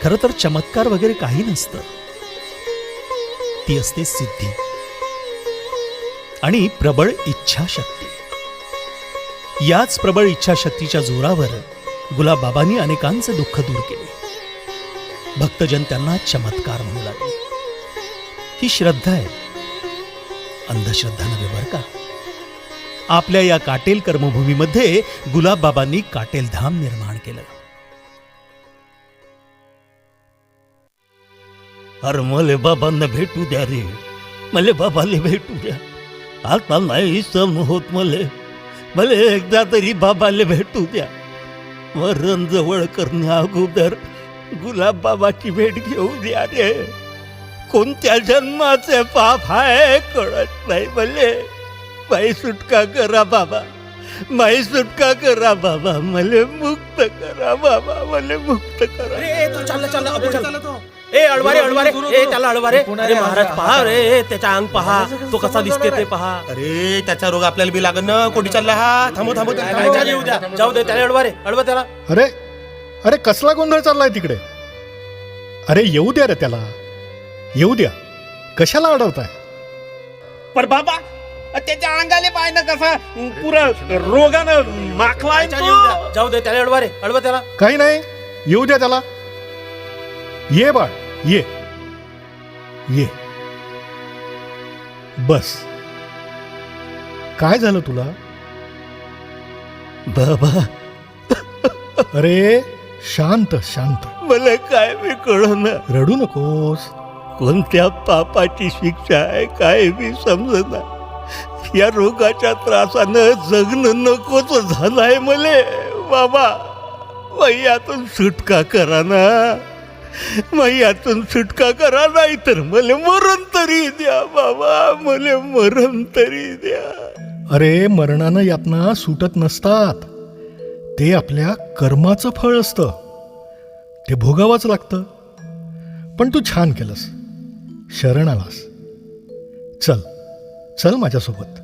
खरं तर चमत्कार वगैरे काही नसतं, ती असते सिद्धी आणि प्रबळ इच्छाशक्ती. याच प्रबळ इच्छाशक्तीच्या जोरावर गुलाबबाबांनी अनेकांचे दुःख दूर केले. भक्तजन त्यांना चमत्कार म्हणू लागले. ही श्रद्धा आहे, अंधश्रद्धा नव्हे बरं का. आपल्या या काटेल कर्मभूमीमध्ये गुलाबबाबांनी काटेल धाम निर्माण केलं. अरे मले बाबांना भेटू द्या रे, मले बाबाला भेटू द्या. आता नाही सम होत मले एकदा तरी बाबाला भेटू द्या. मरण जवळ करण्या अगोदर गुलाब बाबाची भेट घेऊ द्या रे. कोणत्या जन्माचे पाप आहे कळत नाही मले. माई सुटका करा बाबा, माई सुटका करा बाबा, मले मुक्त करा बाबा, मले मुक्त करा. ए अळवारे अळवारे, ए त्याला अळवारे. अरे महाराज पहा रे, त्याचा अंग पहा, तो कसा दिसते ते पहा. अरे त्याचा रोग आपल्याला बी लागन ना. कोणी चालला हा? थांबव येऊ द्या, जाऊ दे त्याला. अळवारे अळवा त्याला. अरे अरे कसला गोंधळ चाललाय तिकडे? अरे येऊ द्या रे त्याला, येऊ द्या. कशाला अडवताय? पर बाबा, त्याच्या अंगाले पाय ना कसा पुरा रोगानं माखलाय तो. जाऊ दे त्याला अडवा रे, अडवा त्याला. काही नाही, येऊ द्या त्याला. ये बाळ, ये ये. बस. काय झालं तुला? बाबा, अरे शांत शांत. मला काय मी कळना. रडू नकोस. कोणत्या पापाची शिक्षा आहे काय मी समजना. या रोगाच्या त्रासानं जगणं नकोच झालंय मले. बाबा, यातून सुटका करा ना, यातून सुटका करा, नाही तर मले मरण तरी द्या बाबा, मले मरण तरी द्या. अरे मरणानं यातना सुटत नसतात. ते आपल्या कर्माचं फळ असतं, ते भोगावंच लागतं. पण तू छान केलंस, शरण आलास. चल चल माझ्यासोबत.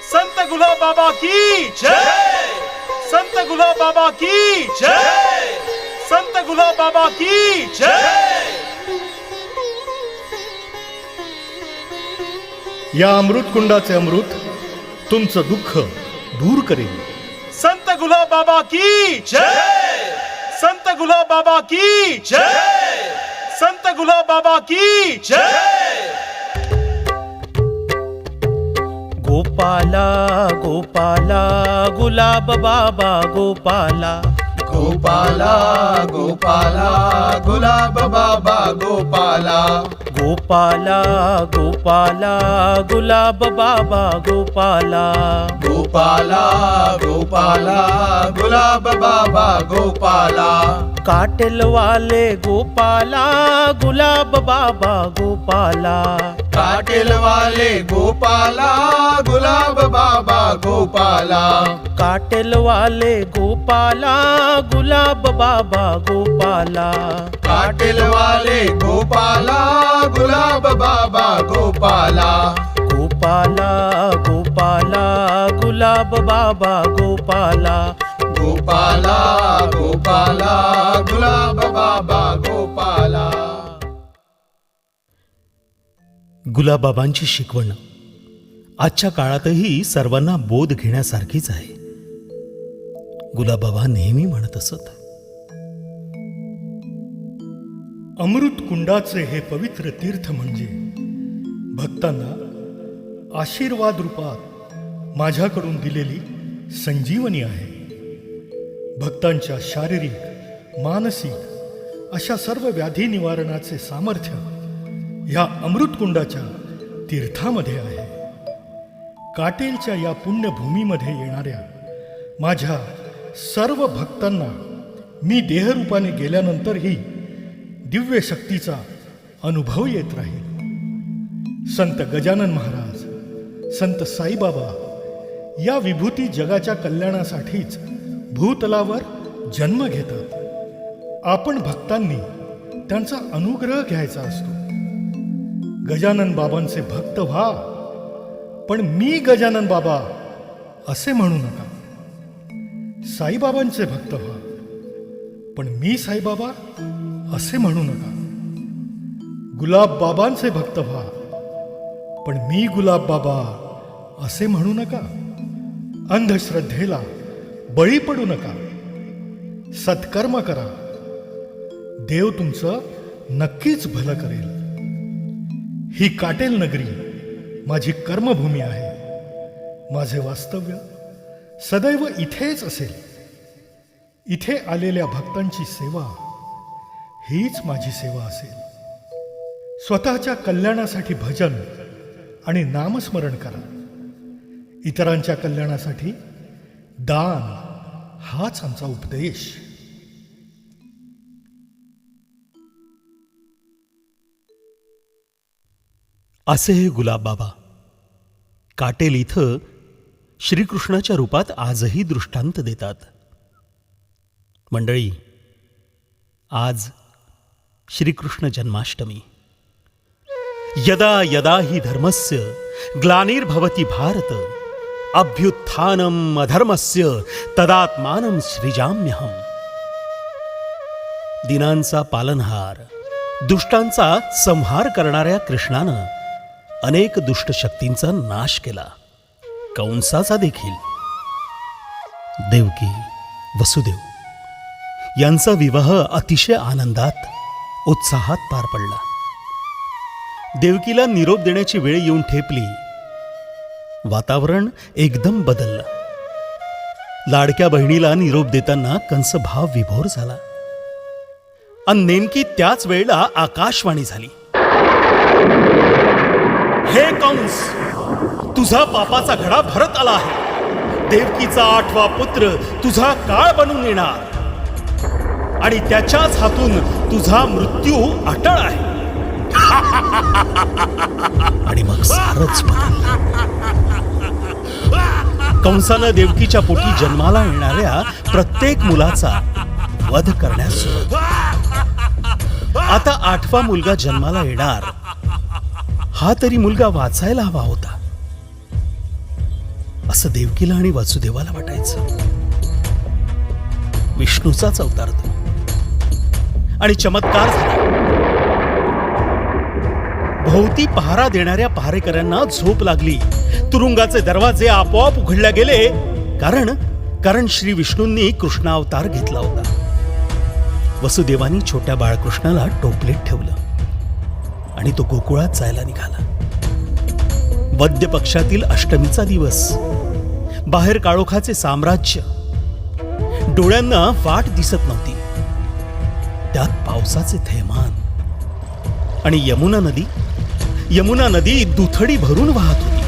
संत गुलाब बाबा की जय. संत गुलाब बाबा की जय. संत गुलाब बाबा की जय. या अमृत कुंडाचे अमृत तुमचं दुःख दूर करेल. संत गुलाब बाबा की जय. संत गुलाब बाबा की जय. संत गुलाब बाबा की जय. गोपाला गोपाला गुलाब बाबा गोपाला. गोपाला गोपाला गुलाब बाबा गोपाला. गोपाला गोपाला गुलाब बाबा गोपाला. गोपाला गोपाला गुलाब बाबा गोपाला. काटेल वाले गोपाला गुलाब बाबा गोपाला. काटेल वाले गोपाला गुलाब बाबा गोपाला. काटेल वाले गोपाला गुलाब बाबा गोपाला. काटेल वाले गोपाला गुलाब बाबा गोपाला. गोपाला गोपाला गुलाब बाबा गोपाला. गोपाला गोपाला गुलाब बाबा गोपाला. गुलाबबाबांची शिकवण आजच्या काळातही सर्वांना बोध घेण्यासारखीच आहे. गुलाबबाबा नेहमी म्हणत असत, अमृत कुंडाचे हे पवित्र तीर्थ म्हणजे भक्तांना आशीर्वाद रूपात माझ्याकडून दिलेली संजीवनी आहे. भक्तांच्या शारीरिक मानसिक अशा सर्व व्याधी निवारणाचे सामर्थ्य ह्या अमृतकुंडाच्या तीर्थामध्ये आहे. काटेलच्या या पुण्यभूमीमध्ये येणाऱ्या माझ्या सर्व भक्तांना मी देहरूपाने गेल्यानंतरही दिव्य शक्तीचा अनुभव येत राहील. संत गजानन महाराज, संत साईबाबा या विभूती जगाच्या कल्याणासाठीच भूतलावर जन्म घेतात. आपण भक्तांनी त्यांचा अनुग्रह घ्यायचा असतो. गजानन बाबांचे भक्त व्हा, पण मी गजानन बाबा असे म्हणू नका. साईबाबांचे भक्त व्हा, पण मी साईबाबा असे म्हणू नका. गुलाब बाबांचे भक्त व्हा, पण मी गुलाब बाबा असे म्हणू नका. अंधश्रद्धेला बळी पडू नका. सत्कर्म करा, देव तुमचं नक्कीच भलं करेल. ही काटेल नगरी माझी कर्मभूमी आहे. माझे वास्तव्य सदैव इथेच असेल. इथे आलेल्या भक्तांची सेवा हीच माझी सेवा असेल. स्वतःच्या कल्याणासाठी भजन आणि नामस्मरण करा. इतरांच्या कल्याणासाठी दान हाच आमचा उपदेश. असे हे गुलाबबाबा काटेल इथं श्रीकृष्णाच्या रूपात आजही दृष्टांत देतात. मंडळी, आज श्रीकृष्ण जन्माष्टमी. यदा यदा हि धर्मस्य ग्लानिर्भवति भारत अभ्युत्थानम् अधर्मस्य तदात्मानं सृजाम्यहम्. दिनांचा पालनहार, दुष्टांचा संहार करणाऱ्या कृष्णानं अनेक दुष्ट शक्तींचा नाश केला, कंसाचा देखील. देवकी, वसुदेव यांचा विवाह अतिशय आनंदात, उत्साहात पार पडला. देवकीला निरोप देण्याची वेळ येऊन ठेपली. वातावरण एकदम बदललं. लाडक्या बहिणीला निरोप देताना कंस भाव विभोर झाला. आणि नेमकी त्याच वेळेला आकाशवाणी झाली. हे कंस, तुझा पापाचा घडा भरत आला आहे. देवकीचा 8वा पुत्र तुझा काळ बनून येणार आणि त्याच्याच हातून तुझा मृत्यू अटळ आहे. आणि मग सारच बदललं. कंसानं देवकीच्या पोटी जन्माला येणाऱ्या प्रत्येक मुलाचा वध करण्यास सुरुवात. आता 8वा मुलगा जन्माला येणार. हा तरी मुलगा वाचायला हवा होता असं देवकीला आणि वासुदेवाला वाटायचं. विष्णूचाच अवतार तो. आणि चमत्कार झाला. भोवती पहारा देणाऱ्या पहारेकऱ्यांना झोप लागली. तुरुंगाचे दरवाजे आपोआप उघडले गेले. कारण श्री विष्णूंनी कृष्णावतार घेतला होता. वसुदेवानी छोट्या बाळकृष्णाला टोपलीत ठेवलं आणि तो गोकुळात जायला निघाला. वद्य पक्षातील अष्टमीचा दिवस. बाहेर काळोखाचे साम्राज्य. डोळ्यांना वाट दिसत नव्हती. त्यात पावसाचे थैमान. आणि यमुना नदी दुथडी भरून वाहत होती.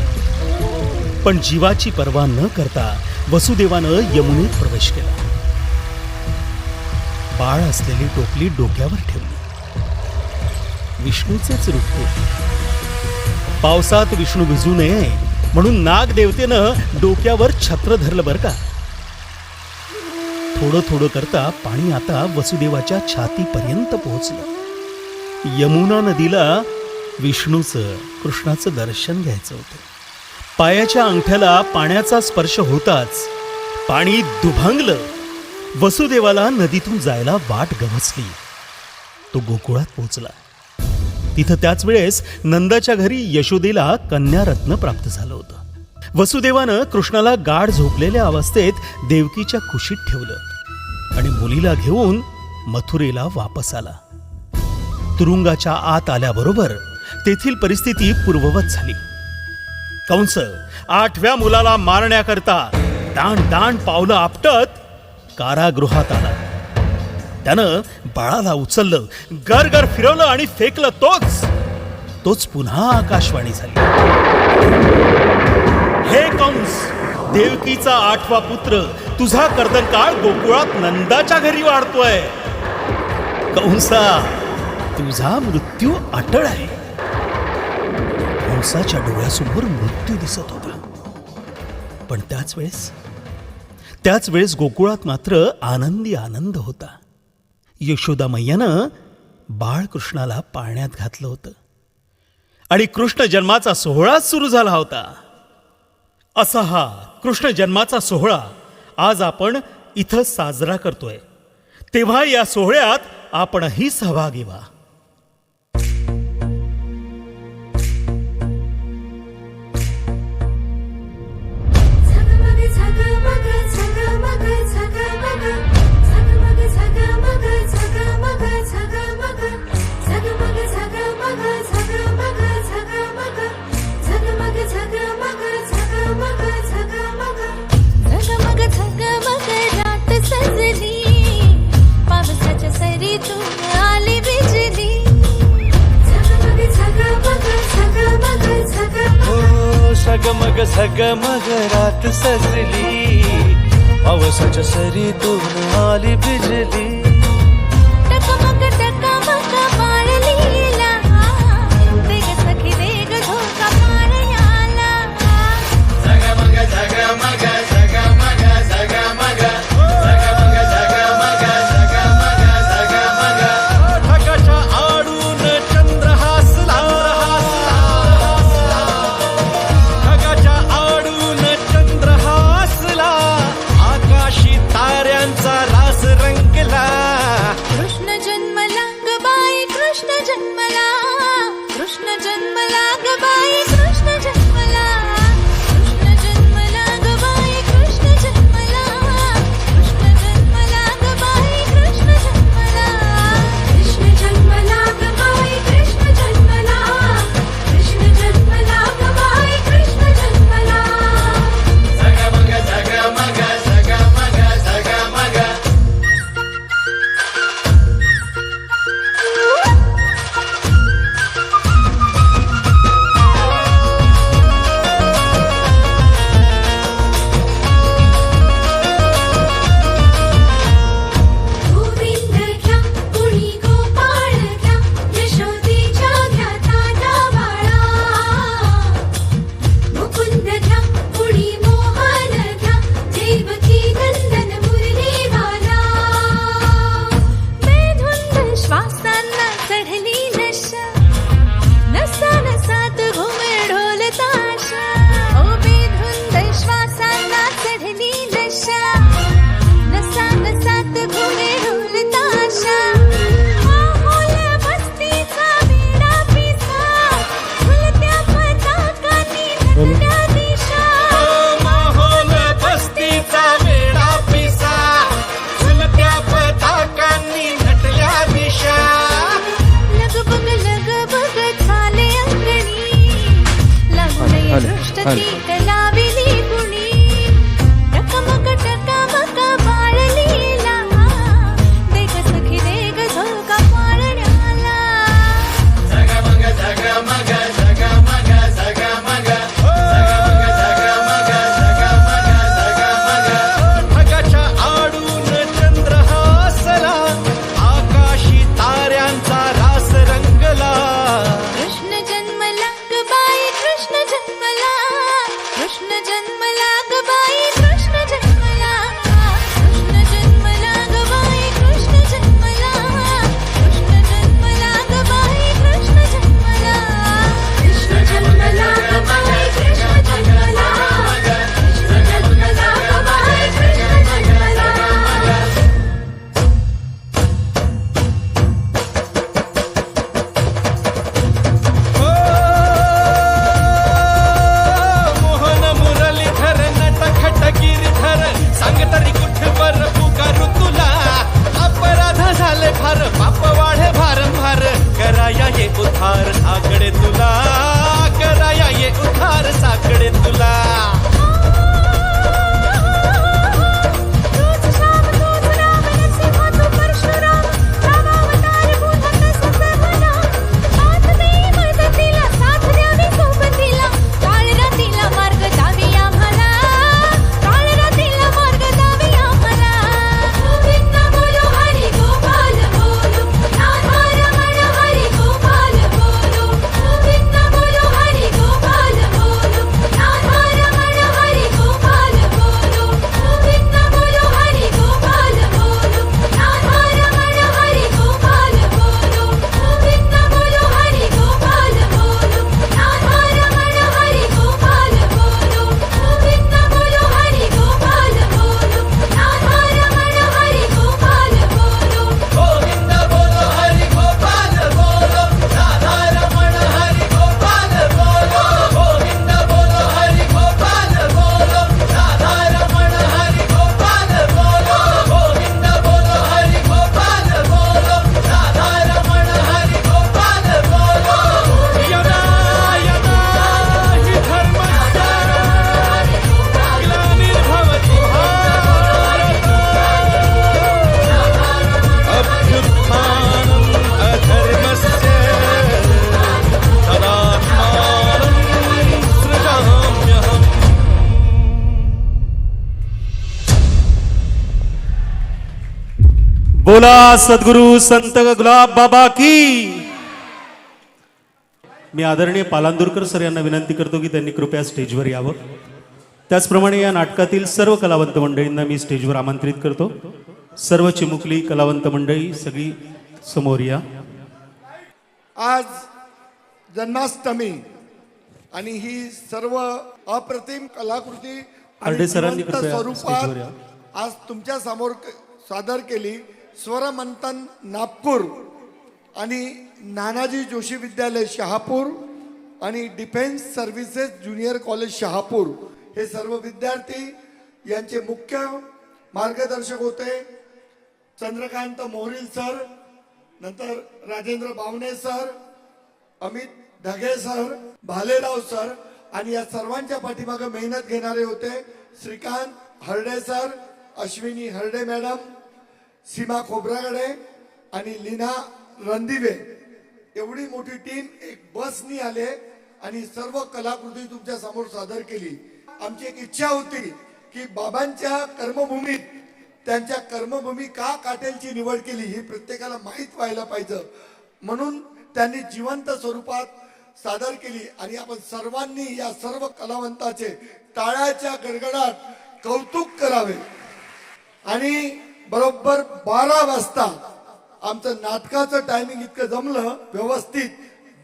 पण जीवाची पर्वा न करता वसुदेवानं यमुनेत प्रवेश केला. बाळ असलेली टोपली डोक्यावर ठेवली. विष्णूचेच रूप होते. पावसात विष्णू भिजू नये म्हणून नाग देवतेनं डोक्यावर छत्र धरलं बरं का. थोडं थोडं करता पाणी आता वसुदेवाच्या छातीपर्यंत पोहोचलं. यमुना नदीला विष्णूचं, कृष्णाचं दर्शन घ्यायचं होतं. पायाच्या अंगठ्याला पाण्याचा स्पर्श होताच पाणी दुभांगलं. वसुदेवाला नदीतून जायला वाट गवसली. तो गोकुळात पोहोचला. तिथं त्याच वेळेस नंदाच्या घरी यशोदेला कन्यारत्न प्राप्त झालं होतं. वसुदेवानं कृष्णाला गाढ झोपलेल्या अवस्थेत देवकीच्या कुशीत ठेवलं आणि मुलीला घेऊन मथुरेला वापस आला. तुरुंगाच्या आत आल्याबरोबर तेथील परिस्थिती पूर्ववत झाली. कंस 8व्या मुलाला मारण्याकरता दाण पावलं आपटत कारागृहात आला. त्यानं बाळाला उचललं, गर फिरवलं आणि फेकलं. तोच पुन्हा आकाशवाणी झाली. हे कंस, देवकीचा 8वा पुत्र तुझा कर्दनकाळ गोकुळात नंदाच्या घरी वाढतोय. कंसा, तुझा मृत्यू अटळ आहे. कंसाच्या डोळ्यासमोर मृत्यू दिसत होता. पण त्याच वेळेस गोकुळात मात्र आनंद होता. यशोदा मैयानं बाळकृष्णाला पाळण्यात घातलं होतं आणि कृष्ण जन्माचा सोहळा सुरू झाला होता. असा हा कृष्ण जन्माचा सोहळा आज आपण इथं साजरा करतोय. तेव्हा या सोहळ्यात आपणही सहभागी व्हा. झगमग झगमग रात सजली, पावसाच्या सरीतून आली बिजली. टकमक टकमक मारलीला, वेग सखी वेग झोका मारयाला. झगमग झगमग झगमग झगमग झगमग झगमग विठ्ठल लाविली कुणी टकमक टकमक बाळलीला देग सखी देग झोका पाळण्याला जगमग जगमग जगमग जगमग जगमग जगमग जगमग ढगाच्या आडून चंद्र हासला आकाशी ताऱ्यांचा रास रंगला कृष्ण जन्मला ग बाई कृष्ण जन्मला कृष्ण जन्मला ग बाई कृष्ण जन्मला कृष्ण जन्मला ग बाई कृष्ण जन्मला कृष्ण जन्मला ग बाई कृष्ण जन्मला कृष्ण जन्मला ग बाई कृष्ण जन्मला कृष्ण जन्मला ग बाई कृष्ण जन्मला मोहन मुरलीधर नटखट गिरधर सांग तरी कुठवर पुकारू तुला अपराध झाले फार पाप वाढे भारंभार कराया ये उद्धार साकडे तुला कराया ये उद्धार साकडे तुला तूच श्याम तूच राम नरसिंह तू परशुराम रामावतार भूधर सुप्रभना साथ देई मदतीला साथ द्यावी सोबतीला काळ रातीला मार्ग दावी आम्हाला काळ रातीला मार्ग दावी आम्हाला गोविंद बोलो हरी गोपाल बोलो राधा रमण हरी गोपाल बोलो गोविंद बोलो हरी गोपाल बोलो राधा रमण हरी गोपाल बोलो गोविंद बोलो हरी गोपाल बोलो राधा रमण हरी गोपाल बोलो गोविंद बोलो हरी गोपाल बोलो राधा रमण हरी गोपाल बोलो गोविंद बोलो हरी गोपाल बोलो राधा रमण हरी गोपाल बोलो गोविंद बोलो हरी गोपाल बोलो राधा रमण हरी गोपाल बोलो गोविंद बोलो हरी गोपाल बोलो राधा रमण हरी गोपाल बोलो गोविंद बोलो हरी गोपाल बोलो राधा रमण हरी गोपाल बोलो यदा यदा हि धर्मस्य ग्लानिर्भवति भारत अभ्युत्थानम् अधर्मस्य तदात्मानं सृजाम्यहम् बोला सद्गुरु संत गुलाब बाबा की. मी आदरणीय पालांदूरकर सर यांना विनंती करतो की त्यांनी कृपया स्टेजवर यावं. त्याचप्रमाणे या नाटकातील सर्व कलावंत मंडळींना मी स्टेजवर आमंत्रित करतो. सर्व चिमुकली कलावंत मंडळी सगळी समोर या. आज जन्माष्टमी आणि ही सर्व अप्रतिम कलाकृती आणि हरडे सरांनी जिवंत कृपया स्वरूपात स्टेजवर या. आज तुमच्या समोर सादर केली. स्वरमंथन नागपूर आणि नानाजी जोशी विद्यालय शहापूर आणि defence services junior college Shahapur हे सर्व विद्यार्थी यांचे मुख्य मार्गदर्शक होते चंद्रकांत मोहरील सर, नंतर Rajendra Bawane sir, Amit Dhage sir, Bhalerao sir आणि या सर्वांच्या पाठीमागे मेहनत घेणारे होते श्रीकांत हरडे सर, अश्विनी हरडे मॅडम, सीमा खोब्रागडे आणि लीना रणदिवे. एवढी मोठी टीम एक बसनी आले आणि सर्व कलाकृती तुमच्या समोर सादर केली. आमची एक इच्छा होती की बाबांच्या कर्मभूमीत त्यांच्या कर्मभूमी का काटेलची निवड केली ही प्रत्येकाला माहीत व्हायला पाहिजे म्हणून त्यांनी जिवंत स्वरूपात सादर केली आणि आपण सर्वांनी या सर्व कलावंताचे टाळ्याच्या गडगडाट कौतुक करावे. आणि बरोबर 12 वाजता आमचं नाटकाचं टायमिंग इतकं जमलं व्यवस्थित.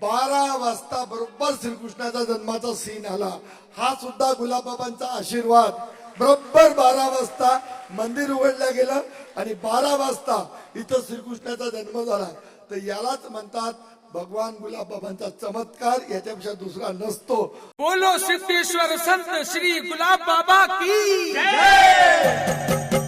12 वाजता बरोबर श्रीकृष्णाचा जन्माचा सीन आला. हा सुद्धा गुलाबबाबांचा आशीर्वाद. बरोबर 12 वाजता मंदिर उघडलं गेलं आणि 12 वाजता इथं श्रीकृष्णाचा जन्म झाला. तर यालाच म्हणतात भगवान गुलाबबाबांचा चमत्कार. याच्यापेक्षा दुसरा नसतो. बोलो सिद्धेश्वर संत श्री गुलाब बाबा की जय.